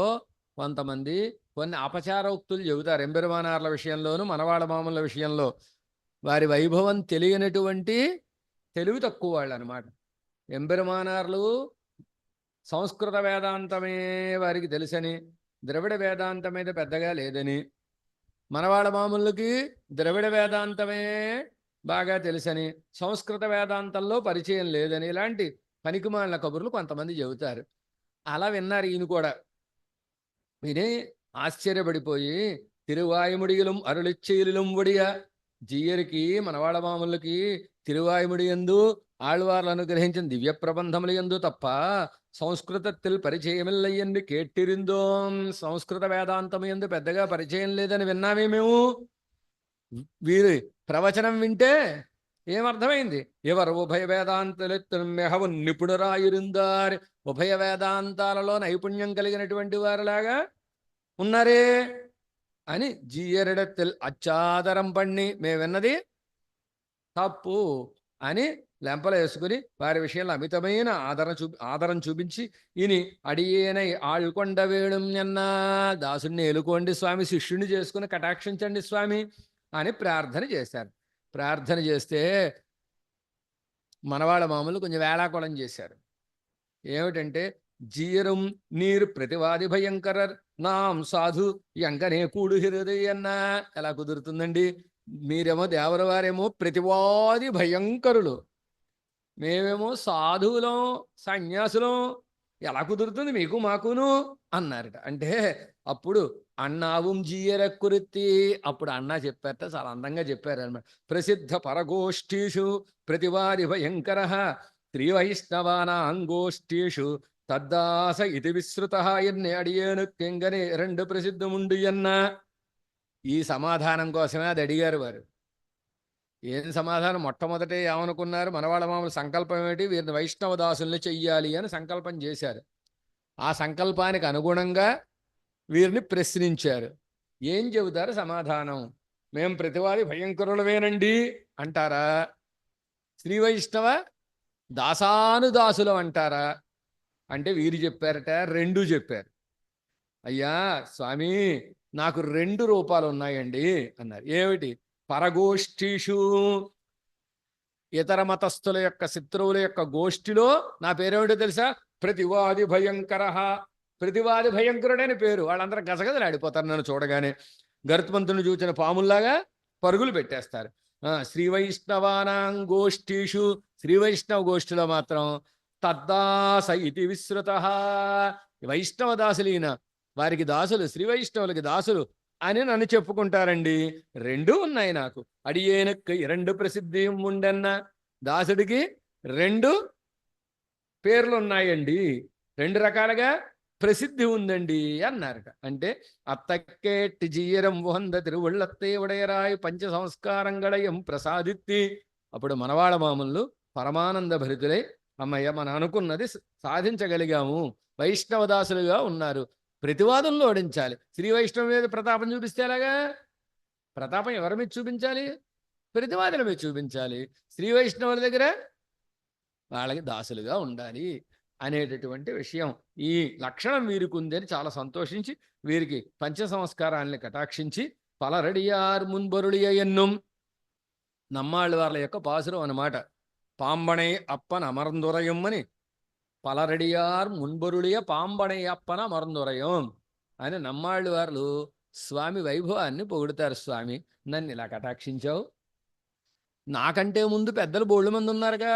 కొంతమంది కొన్ని అపచారోక్తులు చెబుతారు. ఎంబెరుమానార్ల విషయంలోనూ మనవాళ్ళ మామూళ్ళ విషయంలో వారి వైభవం తెలియనటువంటి తెలివి తక్కువ వాళ్ళు అనమాట. ఎంబెరుమానార్లు సంస్కృత వేదాంతమే వారికి తెలుసని, ద్రవిడ వేదాంతం మీద పెద్దగా లేదని, మనవాళ్ళ మామూళ్ళకి ద్రవిడ వేదాంతమే బాగా తెలుసని, సంస్కృత వేదాంతంలో పరిచయం లేదని, ఇలాంటి పనికిమాలిన కబుర్లు కొంతమంది చెబుతారు. అలా విన్నారు ఈయన కూడా. విని ఆశ్చర్యపడిపోయి తిరువాయుముడియిலும் అరుళిచ్చేయిலும் ఒడియ, జీయరికి మనవాళ్ళ మామూళ్ళకి తిరువాయుముడి యందు ఆళ్వార్లు అనుగ్రహించిన దివ్య ప్రబంధములు యందు తప్ప సంస్కృతத்தில் పరిచయమిల్లై என்று కేట్టిరిందోం. సంస్కృత వేదాంతం యందు పెద్దగా పరిచయం లేదని విన్నామే మేము. వీరి ప్రవచనం వింటే ఏమర్థమైంది? ఎవరు ఉభయ వేదాంతలు నిపుణురాయురిందారు, ఉభయ వేదాంతాలలో నైపుణ్యం కలిగినటువంటి వారిలాగా ఉన్నారే అని జీయరిడத்தில் అచ్చాదరం పన్ని, మేము విన్నది తప్పు అని లెంపలు వేసుకుని వారి విషయంలో అమితమైన ఆదరం చూపించి ఇని అడియేనై ఆళ్కొండ వేణుం ఎన్న, దాసుడిని ఎలుకోండి స్వామి, శిష్యుని చేసుకుని కటాక్షించండి స్వామి అని ప్రార్థన చేశారు. ప్రార్థన చేస్తే మనవాళ్ళ మామూలు కొంచెం వేళాకోళం చేశారు. ఏమిటంటే, జీరం నీరు ప్రతివాది భయంకరర్ నాం సాధు ఎంకనే కూడు హృదయన్న. ఎలా కుదురుతుందండి? మీరేమో దేవర వారేమో ప్రతివాది భయంకరులు, మేమేమో సాధువులం సన్యాసులం, ఎలా కుదురుతుంది మీకు మాకును అన్నారట. అంటే అప్పుడు అన్నాவும் జీయర కురిత్తి, అప్పుడు అన్నా చెప్పారట, చాలా అందంగా చెప్పారు అనమాట. ప్రసిద్ధ పరగోష్ఠీషు ప్రతివాది భయంకర త్రివైష్ణవానాంగోష్ఠీషు తద్దాస ఇది విశ్రుత ఎన్ని అడియేను కెంగనే 2 ప్రసిద్ధముండు అన్న. ఈ సమాధానం కోసమే అది అడిగారు వారు. ఏం సమాధానం? మొట్టమొదటే ఏమనుకున్నారు? మనవాళ్ళ మామూలు సంకల్పం ఏమిటి? వీరిని వైష్ణవ దాసుల్ని చెయ్యాలి అని సంకల్పం చేశారు. ఆ సంకల్పానికి అనుగుణంగా వీరిని ప్రశ్నించారు. ఏం చెబుతారు సమాధానం? మేము ప్రతివాది భయంకరులవేనండి అంటారా? శ్రీ వైష్ణవ దాసానుదాసులం అంటారా? అంటే వీరు చెప్పారట, 2 చెప్పారు. అయ్యా స్వామి, నాకు 2 రూపాలు ఉన్నాయండి అన్నారు. ఏమిటి? పరగోష్ఠీషు, ఇతర మతస్థుల యొక్క శత్రువుల యొక్క గోష్ఠిలో నా పేరేమిటో తెలుసా? ప్రతివాది భయంకర. ప్రతివాది భయంకరుడని పేరు. వాళ్ళందరూ గజగజలు ఆడిపోతారు నన్ను చూడగానే. గరుత్మంతుని చూచిన పాముల్లాగా పరుగులు పెట్టేస్తారు. శ్రీ వైష్ణవానాం గోష్ఠీషు, శ్రీ వైష్ణవ గోష్ఠిలో మాత్రం తద్దాస ఇది విశ్రుత, వైష్ణవ దాసులీన, వారికి దాసులు, శ్రీ వైష్ణవులకి దాసులు అని నన్ను చెప్పుకుంటారండి. 2 ఉన్నాయి నాకు. అడియేనకు 2 ప్రసిద్ధి ఉండన్న, దాసుడికి 2 పేర్లు ఉన్నాయండి, 2 రకాలుగా ప్రసిద్ధి ఉందండి అన్నారట. అంటే అత్తక్కేట్టి జీయరం వంద తిరువుళ్ళత్తే ఉడయరాయి పంచ సంస్కారంగళయం ప్రసాదిత్తి. అప్పుడు మనవాళ్ళ మామూలు పరమానంద భరితులై, అమ్మయ్య మనం అనుకున్నది సాధించగలిగాము, వైష్ణవదాసులుగా ఉన్నారు, ప్రతివాదంలో ఓడించాలి. శ్రీ వైష్ణవం మీద ప్రతాపం చూపిస్తే ఎలాగా? ప్రతాపం ఎవరి మీద చూపించాలి? ప్రతివాదుల మీద చూపించాలి. శ్రీ వైష్ణవుల దగ్గర వాళ్ళకి దాసులుగా ఉండాలి అనేటటువంటి విషయం. ఈ లక్షణం వీరికి ఉందని చాలా సంతోషించి వీరికి పంచ సంస్కారాలని కటాక్షించి పలరడియార్ మున్బరుడియ ఎన్నుం. నమ్మాళ్ళ వాళ్ళ యొక్క పాసురం అన్నమాట. పాంబణై అప్పన అమర్ందురయం అని. పలరడియార్ మున్బరుడియ పాంబణై అప్పన అమర్ందురయం అని నమ్మాళ్ళు వారు స్వామి వైభవాన్ని పొగుడుతారు. స్వామి, నన్ను ఇలా కటాక్షించావు. నాకంటే ముందు పెద్దలు బోళ్ళు మంది ఉన్నారుగా.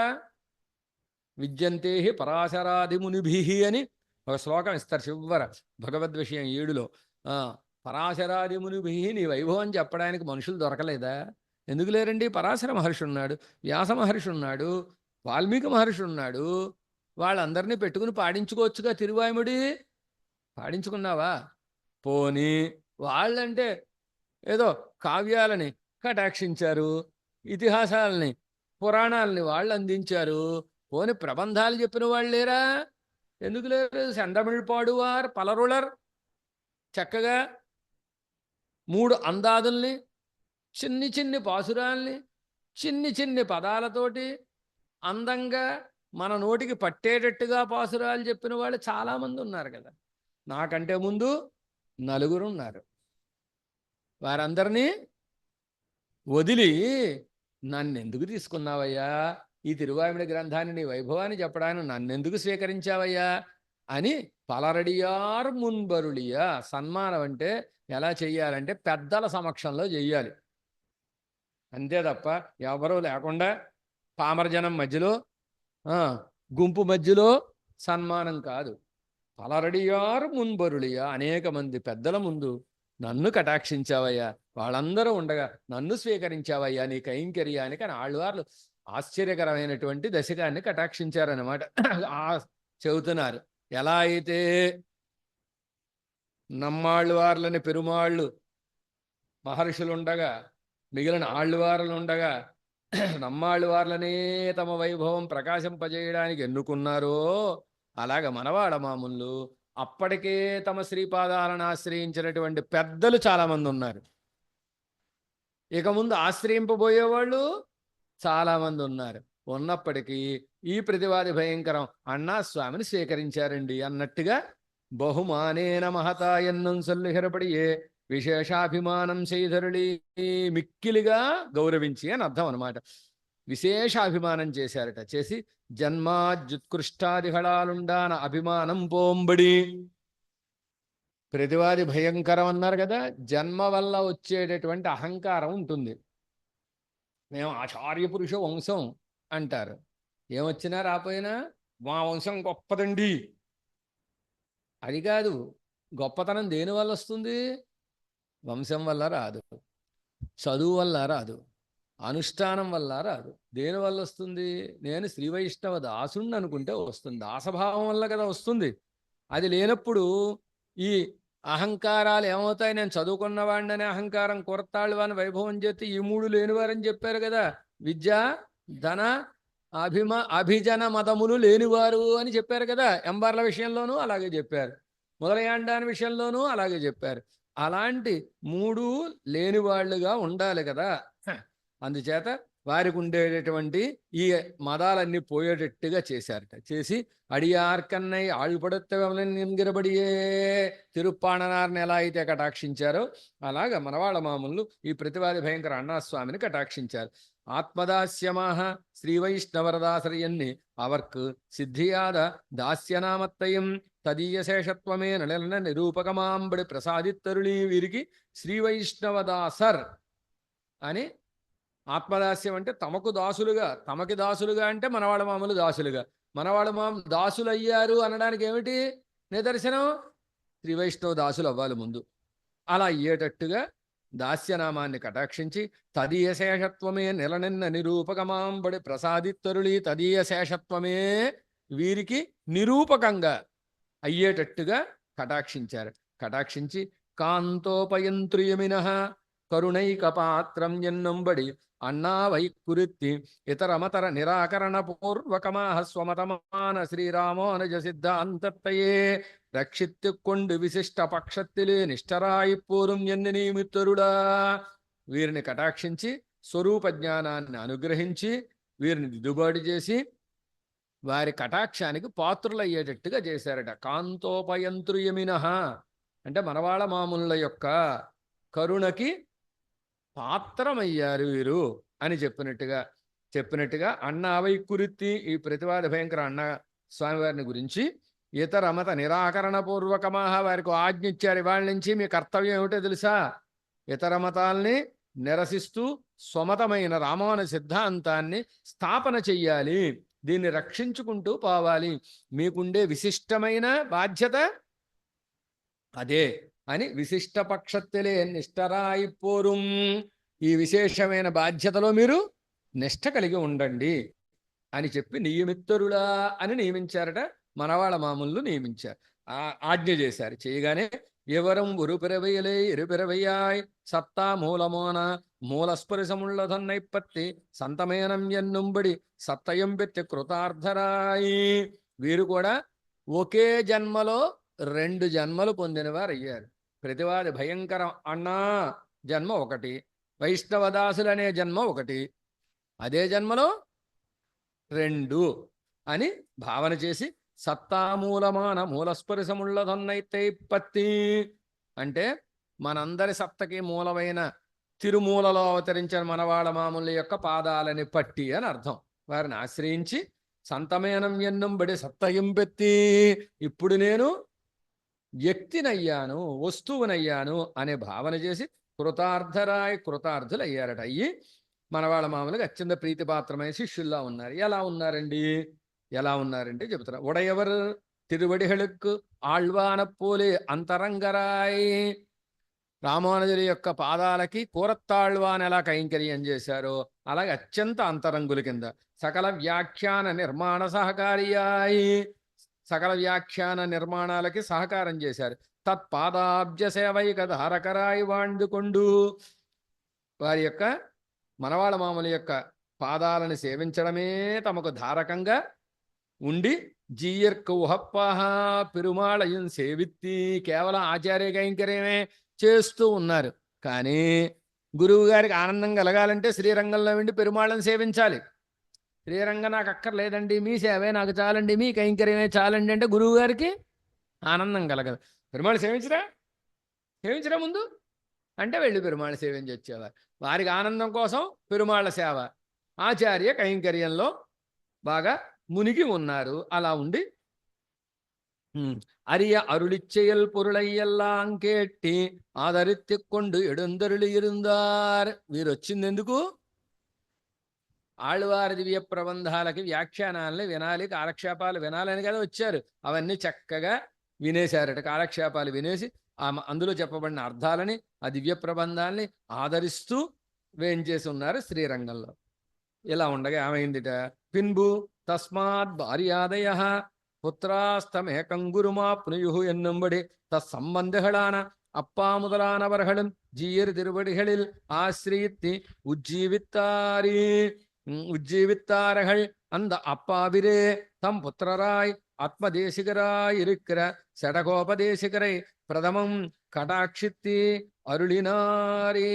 విద్యంతే పరాశరాది మునిభి అని ఒక శ్లోకం ఇస్తారు చివర భగవద్ విషయం 7లో. పరాశరాది మునిభి నీ వైభవం చెప్పడానికి మనుషులు దొరకలేదా? ఎందుకు లేరండి? పరాశర మహర్షి ఉన్నాడు, వ్యాస మహర్షి ఉన్నాడు, వాల్మీకి మహర్షి ఉన్నాడు. వాళ్ళందరినీ పెట్టుకుని పాడించుకోవచ్చుగా తిరువాయుముడి. పాడించుకున్నావా? పోనీ వాళ్ళంటే ఏదో కావ్యాలని కటాక్షించారు, ఇతిహాసాలని పురాణాలని వాళ్ళు అందించారు. పోని ప్రబంధాలు చెప్పిన వాళ్ళు లేరా? ఎందుకు లేరు? సెండమిళ్ పాడువార్ పలరుళర్ చక్కగా 3 అందాదుల్ని, చిన్ని చిన్ని పాసురాల్ని, చిన్ని చిన్ని పదాలతోటి అందంగా మన నోటికి పట్టేటట్టుగా పాసురాలు చెప్పిన వాళ్ళు చాలామంది ఉన్నారు కదా. నాకంటే ముందు 4 ఉన్నారు. వారందరినీ వదిలి నన్నెందుకు తీసుకున్నావయ్యా? ఈ తిరువాయుముడి గ్రంథాన్ని నీ వైభవాన్ని చెప్పడానికి నన్నెందుకు స్వీకరించావయ్యా అని పలరడియార్ మున్బరుడియా. సన్మానం అంటే ఎలా చెయ్యాలంటే పెద్దల సమక్షంలో చెయ్యాలి, అంతే తప్ప ఎవరూ లేకుండా పామరజనం మధ్యలో గుంపు మధ్యలో సన్మానం కాదు. పలరడియార్ మున్బరుడియా, అనేక మంది పెద్దల ముందు నన్ను కటాక్షించావయ్యా, వాళ్ళందరూ ఉండగా నన్ను స్వీకరించావయ్యా నీ కైంకర్యానికి అని ఆళ్వార్లు ఆశ్చర్యకరమైనటువంటి దశకాన్ని కటాక్షించారన్నమాట. చెబుతున్నారు. ఎలా అయితే నమ్మాళ్ళవార్లని పెరుమాళ్ళు మహర్షులుండగా, మిగిలిన ఆళ్ళవార్లుండగా నమ్మాళ్ళవార్లనే తమ వైభవం ప్రకాశింపజేయడానికి ఎన్నుకున్నారో, అలాగ మనవాడ మామూలు అప్పటికే తమ శ్రీపాదాలను ఆశ్రయించినటువంటి పెద్దలు చాలామంది ఉన్నారు. ఇక ముందు ఆశ్రయింపబోయేవాళ్ళు చాలామంది ఉన్నారు. ఉన్నప్పటికీ ఈ ప్రతివాది భయంకరం అన్నా స్వామిని స్వీకరించారండి అన్నట్టుగా బహుమానేన మహతా ఎన్నం సొల్లుహిరపడియే విశేషాభిమానం చేయధరుడి, మిక్కిలిగా గౌరవించి అని అర్థం అనమాట. విశేషాభిమానం చేశారట. చేసి జన్మాజుత్కృష్టాదిహళాలుండాన అభిమానం పోంబడి. ప్రతివాది భయంకరం అన్నారు కదా. జన్మ వల్ల వచ్చేటటువంటి అహంకారం ఉంటుంది. మేము ఆచార్య పురుష వంశం అంటారు. ఏమొచ్చినా రాపోయినా మా వంశం గొప్పదండి. అది కాదు. గొప్పతనం దేనివల్ల వస్తుంది? వంశం వల్ల రాదు, చదువు వల్ల రాదు, అనుష్ఠానం వల్ల రాదు. దేనివల్ల వస్తుంది? నేను శ్రీ వైష్ణవ దాసుని అనుకుంటే వస్తుంది. దాసభావం వల్ల కదా వస్తుంది. అది లేనప్పుడు ఈ అహంకారాలు ఏమవుతాయి? నేను చదువుకున్నవాడిని అనే అహంకారం, కొరతాళ్ళు వాని వైభవం చేస్తే ఈ 3 లేనివారని చెప్పారు కదా. విద్య, ధన, అభిజన మతములు లేనివారు అని చెప్పారు కదా. ఎంబార్ల విషయంలోనూ అలాగే చెప్పారు, మొదలయాండాని విషయంలోనూ అలాగే చెప్పారు. అలాంటి 3 లేనివాళ్లుగా ఉండాలి కదా. అందుచేత వారికి ఉండేటటువంటి ఈ మదాలన్నీ పోయేటట్టుగా చేశారట. చేసి అడియార్కన్నై ఆళ్పడత్తవలనిగిరబడియే తిరుప్పాణనార్ని ఎలా అయితే కటాక్షించారో అలాగ మనవాళ్ళ మామూలు ఈ ప్రతివాది భయంకర అన్నాస్వామిని కటాక్షించారు. ఆత్మదాస్యమాహ శ్రీవైష్ణవరదాశ్రయన్ని అవర్క్ సిద్ధియాద దాస్యనామత్తయం తదీయ శేషత్వమే నళన నిరూపకమాంబడి ప్రసాదిత్తరుళీ. వీరికి శ్రీవైష్ణవదాసర్ అని ఆత్మదాస్యం అంటే తమకు దాసులుగా, తమకి దాసులుగా అంటే మనవాళ్ళ మామూలు దాసులుగా, మనవాళ్ళ మామూలు దాసులు అయ్యారు అనడానికి ఏమిటి నిదర్శనం? శ్రీ వైష్ణవ దాసులు అవ్వాలి ముందు. అలా అయ్యేటట్టుగా దాస్యనామాన్ని కటాక్షించి తదీయ శేషత్వమే నిలనిన్న నిరూపకమాంబడి ప్రసాదిత్తరుళి. తదీయ శేషత్వమే వీరికి నిరూపకంగా అయ్యేటట్టుగా కటాక్షించారు. కటాక్షించి కాంతోపయంత్రియమిన కరుణైక పాత్రం ఎన్నంబడి అన్నా వైకురిత్తి ఇతరమతర నిరాకరణ పూర్వకమాహ స్వమతమాన శ్రీరామానుజ సిద్ధాంతత్తయే రక్షిత్తుకొండు విశిష్ట పక్షత్తిలే నిష్టరాయిపూరం ఎన్ని నిమిత్తరుడా. వీరిని కటాక్షించి స్వరూప జ్ఞానాన్ని అనుగ్రహించి వీరిని దిద్దుబాటు చేసి వారి కటాక్షానికి పాత్రులయ్యేటట్టుగా చేశారట. కాంతోపయంత్రియమిన అంటే మనవాళ్ళ మామూళ్ళ యొక్క కరుణకి పాత్రమయ్యారు వీరు అని చెప్పినట్టుగా అన్నావై కురిత్తి ఈ ప్రతివాద భయంకర అన్న స్వామివారిని గురించి ఇతర మత నిరాకరణ పూర్వకమాహ వారికి ఆజ్ఞ ఇచ్చారు. ఇవాళ నుంచి మీ కర్తవ్యం ఏమిటో తెలుసా? ఇతర మతాల్ని నిరసిస్తూ స్వమతమైన రామాను సిద్ధాంతాన్ని స్థాపన చెయ్యాలి, దీన్ని రక్షించుకుంటూ పోవాలి, మీకుండే విశిష్టమైన బాధ్యత అదే అని విశిష్ట పక్షత్తిలే నిష్టరాయిపోరుం, ఈ విశేషమైన బాధ్యతలో మీరు నిష్ట కలిగి ఉండండి అని చెప్పి నియమిత్తరులా అని నియమించారట. మనవాళ్ళ మామూలు నియమించారు, ఆజ్ఞ చేశారు. చేయగానే ఎవరం ఉరుపిరవయలే ఇరుపిరవయ్యాయ్ సత్తా మూలమోన మూలస్పరిశముళ్ళదన్నైపత్తి సంతమేనం ఎన్నుంబడి సత్తయం పెట్టి కృతార్థరాయి. వీరు కూడా ఒకే జన్మలో 2 జన్మలు పొందినవారు అయ్యారు. ప్రతివాది భయంకరం అన్నా జన్మ ఒకటి, వైష్ణవదాసులనే జన్మ ఒకటి, అదే జన్మలో 2 అని భావన చేసి సత్తామూలమాన మూలస్పరిశముళ్ళదన్నైపత్తి అంటే మనందరి సత్తకి మూలమైన తిరుమూలలో అవతరించిన మనవాళ్ళ మామూలు యొక్క పాదాలని పట్టి అని అర్థం. వారిని ఆశ్రయించి సంతమేనం ఎన్నుంబడి సత్తయం పెత్తి, ఇప్పుడు నేను వ్యక్తినయ్యాను, వస్తువునయ్యాను అనే భావన చేసి కృతార్థులు అయ్యారట. అయ్యి మనవాళ్ళ మామూలుగా అత్యంత ప్రీతిపాత్రమైన శిష్యుల్లా ఉన్నారు. ఎలా ఉన్నారంటే చెబుతున్నారు. ఉడయవర్ తిరువడిహళుక్కు ఆళ్వాన పోలే అంతరంగరాయి, రామానుజుల యొక్క పాదాలకి కూరత్తాళ్వాన్ ఎలా కైంకర్యం చేశారో అలాగే అత్యంత అంతరంగుల కింద సకల వ్యాఖ్యాన నిర్మాణ సహకారియాయి, సకల వ్యాఖ్యాన నిర్మాణాలకి సహకారం చేశారు. తత్పాదాబ్జ సేవైక ధారకరాయి వాండుకొండు, వారి యొక్క మనవాళ్ళ మామూలు యొక్క పాదాలను సేవించడమే తమకు ధారకంగా ఉండి జీయర్కు ఉహప్పాహ పెరుమాళయం సేవిత్తి, కేవలం ఆచార్య కైంకర్యమే చేస్తూ ఉన్నారు. కానీ గురువు గారికి ఆనందం కలగాలంటే శ్రీరంగంలో ఉండి పెరుమాళం సేవించాలి. శ్రీరంగం నాకు అక్కర్లేదండి, మీ సేవే నాకు చాలండి, మీ కైంకర్యమే చాలండి అంటే గురువు గారికి ఆనందం కలగదు. పెరుమాళ్ సేవించరా ముందు అంటే వెళ్ళి పెరుమాళ సేవించి వచ్చేవారు. వారికి ఆనందం కోసం పెరుమాళ్ళ సేవ, ఆచార్య కైంకర్యంలో బాగా మునిగి ఉన్నారు. అలా ఉండి అరియ అరుళిచ్చెయల్ పొరుళయ్యల్లాం కేట్టి ఆదరిత్తికొండు ఎడుందరులు ఇరుందార్. వీరు వచ్చింది ఎందుకు? ఆళ్వారి దివ్య ప్రబంధాలకి వ్యాఖ్యానాలని వినాలి, కాలక్షేపాలు వినాలని కదా వచ్చారు. అవన్నీ చక్కగా వినేశారట. కాలక్షేపాలు వినేసి అందులో చెప్పబడిన అర్థాలని, ఆ దివ్య ప్రబంధాలని ఆదరిస్తూ వేయించేసి ఉన్నారు శ్రీరంగంలో. ఇలా ఉండగా ఏమైందిట? పిన్బు తస్మాత్ భార్యాదయ புத்திராஸ்தமேகம் குருமாப்னுயு என்னும்படி தம்மந்திகளான அப்பா முதலானவர்களும் ஜீயர் திருவடிகளில் ஆசிரியித்து உஜ்ஜீவித்தார்கள். அந்த அப்பாவிரே தம் புத்திரராய் ஆத்மதேசிகராய் இருக்கிற சடகோபதேசிகரை பிரதமம் கடாட்சித்தி అరుళినారే.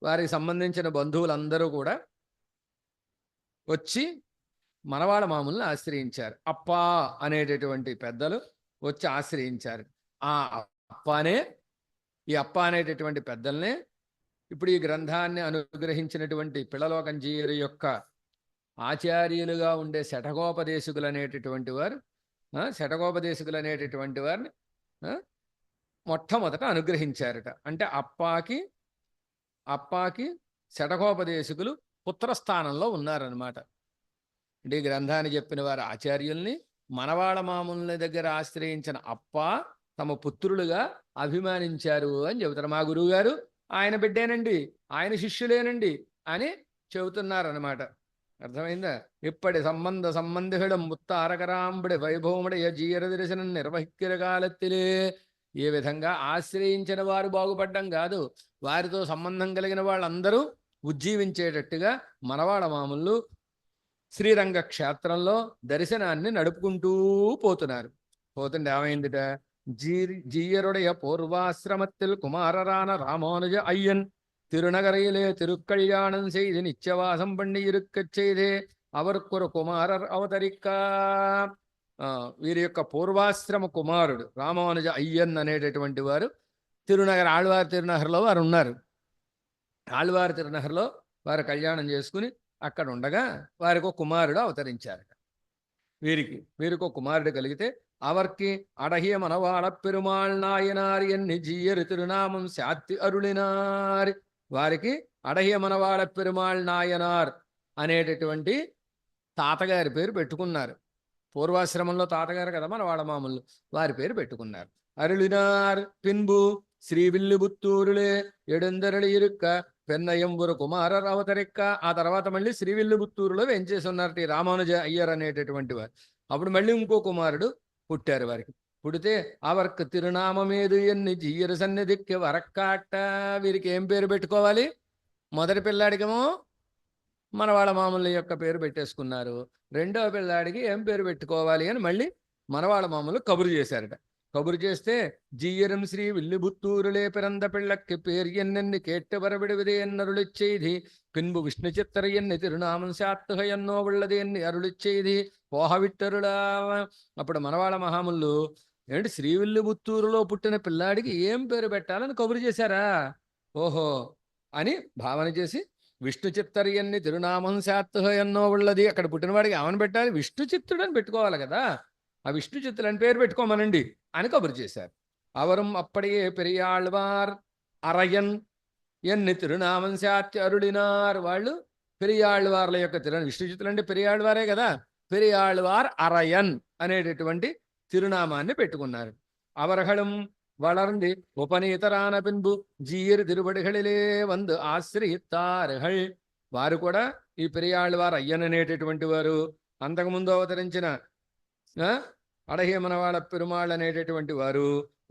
వారికి సంబంధించిన బంధువులందరూ కూడా వచ్చి మనవాళ్ళ మామూలను ఆశ్రయించారు. అప్పా అనేటటువంటి పెద్దలు వచ్చి ఆశ్రయించారు. ఆ అప్పానే, ఈ అప్ప అనేటటువంటి పెద్దల్నే ఇప్పుడు ఈ గ్రంథాన్ని అనుగ్రహించినటువంటి పిళ్ళలోకంజీయరు యొక్క ఆచార్యులుగా ఉండే శఠగోపదేశకులు అనేటటువంటి వారిని మొట్టమొదట అనుగ్రహించారట. అంటే అప్పాకి శఠగోపదేశకులు పుత్రస్థానంలో ఉన్నారనమాట. అంటే ఈ గ్రంథాన్ని చెప్పిన వారి ఆచార్యుల్ని మనవాళ్ళ మామూల దగ్గర ఆశ్రయించిన అప్ప తమ పుత్రులుగా అభిమానించారు అని చెబుతారు. మా గురువు గారు ఆయన బిడ్డేనండి, ఆయన శిష్యులేనండి అని చెబుతున్నారనమాట. అర్థమైందా? ఇప్పటి సంబంధిడం ముత్తారకరాంబడి వైభవముடைய జీయర దర్శనం నిర్వహిక్కిర కాలత్తిలే. ఏ విధంగా ఆశ్రయించిన వారు బాగుపడ్డం కాదు, వారితో సంబంధం కలిగిన వాళ్ళందరూ ఉజ్జీవించేటట్టుగా మనవాళ్ళ మామూలు శ్రీరంగ క్షేత్రంలో దర్శనాన్ని నడుపుకుంటూ పోతుండే ఏమైందిట? జీయరుடைய పూర్వాశ్రమத்தில் కుమారరాన రామానుజ అయ్యన్ తిరునగరైలే తిరుక్కళ్యాణం செய்து నిత్యవాసం பண்ணி இருக்கச் செய்தே అవర్కొరు కుమారర్ అవతరికా. వీరి యొక్క పూర్వాశ్రమ కుమారుడు రామానుజ అయ్యన్ అనేటటువంటి వారు తిరునగర్ ఆళ్వార్ తిరునగర్లో వారు ఉన్నారు. ఆళ్వార్ తిరునగర్లో వారు కళ్యాణం చేసుకుని అక్కడ ఉండగా వారికి ఒక కుమారుడు అవతరించారు. వీరికి ఒక కుమారుడు కలిగితే అవర్కి అడహియ మనవాడ పెరుమాళ్ నాయనార్ ఎన్ని జీయరు తిరునామం శాత్తి అరుళినార్. వారికి అడహియ మనవాడ పెరుమాళ్ నాయనార్ అనేటటువంటి తాతగారి పేరు పెట్టుకున్నారు. పూర్వాశ్రమంలో తాతగారు కదా మనవాడ మామూలు, వారి పేరు పెట్టుకున్నారు. అరుళినార్ పిన్బు శ్రీవిల్లిబుత్తూరులే ఎడందరళి ఇరుక్క పెన్నయంబురు కుమారర్ అవతరిక్క. ఆ తర్వాత మళ్ళీ శ్రీవిల్లిబుత్తూరులో వెంచేసి ఉన్నారట ఈ రామానుజ అయ్యర్ అనేటటువంటి వారు. అప్పుడు మళ్ళీ ఇంకో కుమారుడు పుట్టారు వారికి. పుడితే అవర్క్ తిరునామమేదు ఎన్ని జీయరు సన్నిధికి వరక్కాట. వీరికి ఏం పేరు పెట్టుకోవాలి? మొదటి పిల్లాడికేమో మనవాళ్ళ మామూలు యొక్క పేరు పెట్టేసుకున్నారు. రెండవ పిల్లాడికి ఏం పేరు పెట్టుకోవాలి అని మళ్ళీ మనవాళ్ళ మామూలు కబురు చేశారట. కబురు చేస్తే జీయరం శ్రీ విల్లిబుత్తూరులే పిరంద పిళ్ళకి పేరు ఎన్నెన్ని కేట్టు వరవిడివిదే ఎన్నరుళిచ్చేది పిన్బు విష్ణు చిత్తర ఎన్ని తిరునామం శాత్తుహ ఎన్నో ఉళ్ళది ఎన్ని అరుళిచ్చేది పోహవిట్టరుడా. అప్పుడు మనవాళ్ళ మహాములు ఏంటి శ్రీవిల్లిబుత్తూరులో పుట్టిన పిల్లాడికి ఏం పేరు పెట్టాలని కబురు చేశారా? ఓహో అని భావన చేసి విష్ణు చిత్తరియన్ని తిరునామం శాత్తుహ ఎన్నో ఉళ్ళది. అక్కడ పుట్టినవాడికి ఏమని పెట్టాలి? విష్ణు చిత్తుడు అని పెట్టుకోవాలి కదా. ఆ విష్ణు చిత్తుడు అని పేరు పెట్టుకోమనండి అని కబురు చేశారు. అవరం అప్పటికే పెరియాళ్వార్ అరయన్ ఎన్ని తిరునామం శాత్య అరుడినార్. వాళ్ళు పెరియాళ్వార్ల యొక్క విష్ణు చిత్తులు అంటే పెరియాళ్వారే కదా. పెరియాళ్వార్ అరయన్ అనేటటువంటి తిరునామాన్ని పెట్టుకున్నారు. అవరహళం வளர்ந்து ఉపనీతరాన பின்பு జీయరు తిరుబడిகளிலே వందు ఆశ్రయిత్తారుహళ్. వారు కూడా ఈ పెరియాళ్వార్ అయ్యన్ అనేటటువంటి వారు అంతకుముందు అవతరించిన అడహేమనవాళ పెరుమాళ్ అనేటటువంటి వారు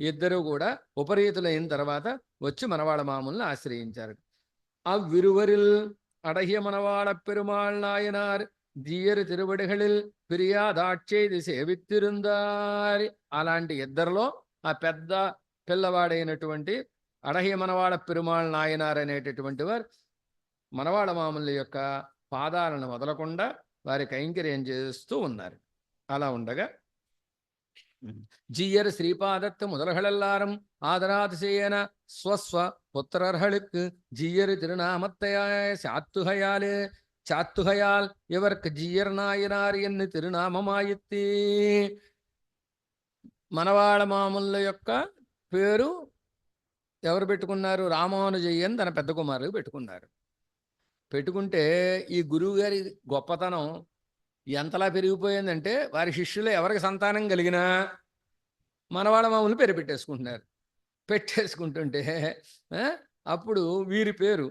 ఇద్దరు కూడా ఉపరీతులైన తర్వాత వచ్చి మనవాళ మామూలను ఆశ్రయించారు. అవ్విరువరిల్ అడహేమనవాళ పెరుమాళ్ నాయనార్ జీయరు తిరుబడిகளில் పిరియాదాక్షేది సేవిత్తిరుందారి. అలాంటి ఇద్దరిలో ఆ పెద్ద పిల్లవాడైనటువంటి అడహి మనవాడ పెరుమాళ్ నాయనార్ అనేటటువంటి వారు మనవాడ మామూల యొక్క పాదాలను వదలకుండా వారి కైంకర్యం చేస్తూ ఉన్నారు. అలా ఉండగా జీయర్ శ్రీపాదత్తు முதல்களெல்லாரும் ஆதராது செய்யன ஸ்வஸ்வ புத்திரர்களுக்கு ஜீயரு திருநாமத்தையாய சாத்துகையால் இவருக்கு జీయర్ నాయనార్ ఎన్ని తిరునామమాయిత్తి. మనవాళ మామూల యొక్క పేరు ఎవరు పెట్టుకున్నారు? రామానుజయ్యన్ తన పెద్ద కుమారుడు పెట్టుకున్నారు. పెట్టుకుంటే ఈ గురువు గారి గొప్పతనం ఎంతలా పెరిగిపోయిందంటే వారి శిష్యులు ఎవరికి సంతానం కలిగినా మనవాళ్ళ మామూలు పేరు పెట్టేసుకుంటుంటే అప్పుడు వీరి పేరు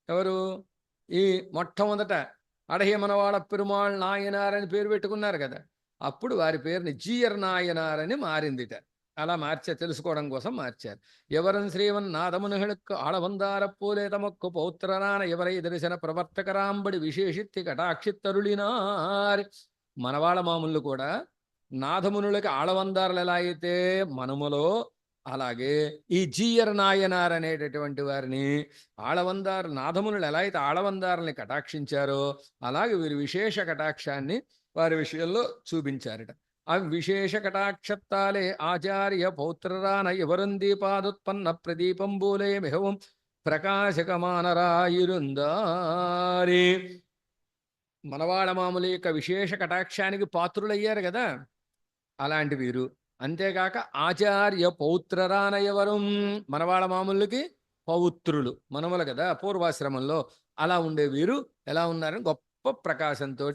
ఎవరు? ఈ మొట్టమొదట అడహే మనవాళ పెరుమాళ్ నాయనార్ అని పేరు పెట్టుకున్నారు కదా. అప్పుడు వారి పేరుని జీయర్ నాయనార్ అని మారిందిట. అలా తెలుసుకోవడం కోసం మార్చారు. ఎవరం శ్రీవన్ నాదమునుகளுக்கு ఆళవందారప్పోలే తమక్కు పౌత్రరాన ఎవరై దర్శన ప్రవర్తకరాంబడి విశేషిత్తి కటాక్షిత్తరుళినార్. మనవాళ్ళ మామూలు కూడా నాథమునులకి ఆళవందారులు ఎలా అయితే మనములో, అలాగే ఈ జీయర్ నాయనార్ అనేటటువంటి వారిని నాథమునులు ఎలా అయితే ఆళవందారుల్ని కటాక్షించారో అలాగే వీరి విశేష కటాక్షాన్ని వారి విషయంలో చూపించారట. అవిశేష కటాక్షత్తాలే ఆచార్య పౌత్రరాన ఎవరం దీపాదుత్పన్న ప్రదీపంబూలే మిహవం ప్రకాశకమానరాయిరుందారి. మనవాళ మామూలు యొక్క విశేష కటాక్షానికి పాత్రులయ్యారు కదా అలాంటి వీరు. అంతేకాక ఆచార్య పౌత్రరాన ఎవరం, మనవాళ మామూలుకి పౌత్రులు మనములు కదా పూర్వాశ్రమంలో. అలా ఉండే వీరు ఎలా ఉన్నారని గొప్ప ప్రకాశంతో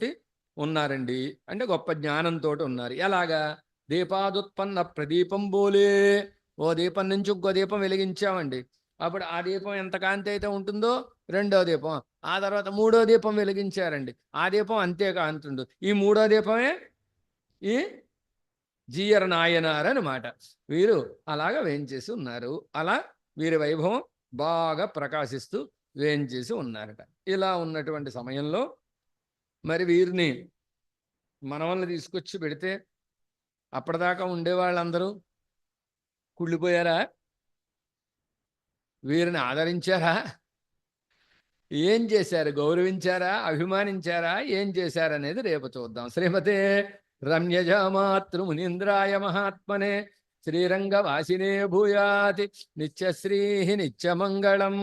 ఉన్నారండి. అంటే గొప్ప జ్ఞానంతో ఉన్నారు. ఎలాగా? దీపాదుత్పన్న ప్రదీపం బోలే. ఓ దీపం నుంచి ఇంకో దీపం వెలిగించామండి. అప్పుడు ఆ దీపం ఎంత కాంతి అయితే ఉంటుందో రెండో దీపం, ఆ తర్వాత మూడో దీపం వెలిగించారండి. ఆ దీపం అంతే కాంతి ఉండదు. ఈ మూడో దీపమే ఈ జీయర్ నాయనార్ అన్నమాట. వీరు అలాగా వేయించేసి ఉన్నారు. అలా వీరి వైభవం బాగా ప్రకాశిస్తూ వేయించేసి ఉన్నారట. ఇలా ఉన్నటువంటి సమయంలో మరి వీరిని మనవల్ని తీసుకొచ్చి పెడితే అప్పటిదాకా ఉండేవాళ్ళందరూ కుళ్ళిపోయారా? వీరిని ఆదరించారా? ఏం చేశారు? గౌరవించారా? అభిమానించారా? ఏం చేశారనేది రేపు చూద్దాం. శ్రీమతే రమ్యజామాతృ మునీంద్రాయ మహాత్మనే శ్రీరంగవాసినే భూయాతి నిత్యశ్రీ నిత్యమంగళం.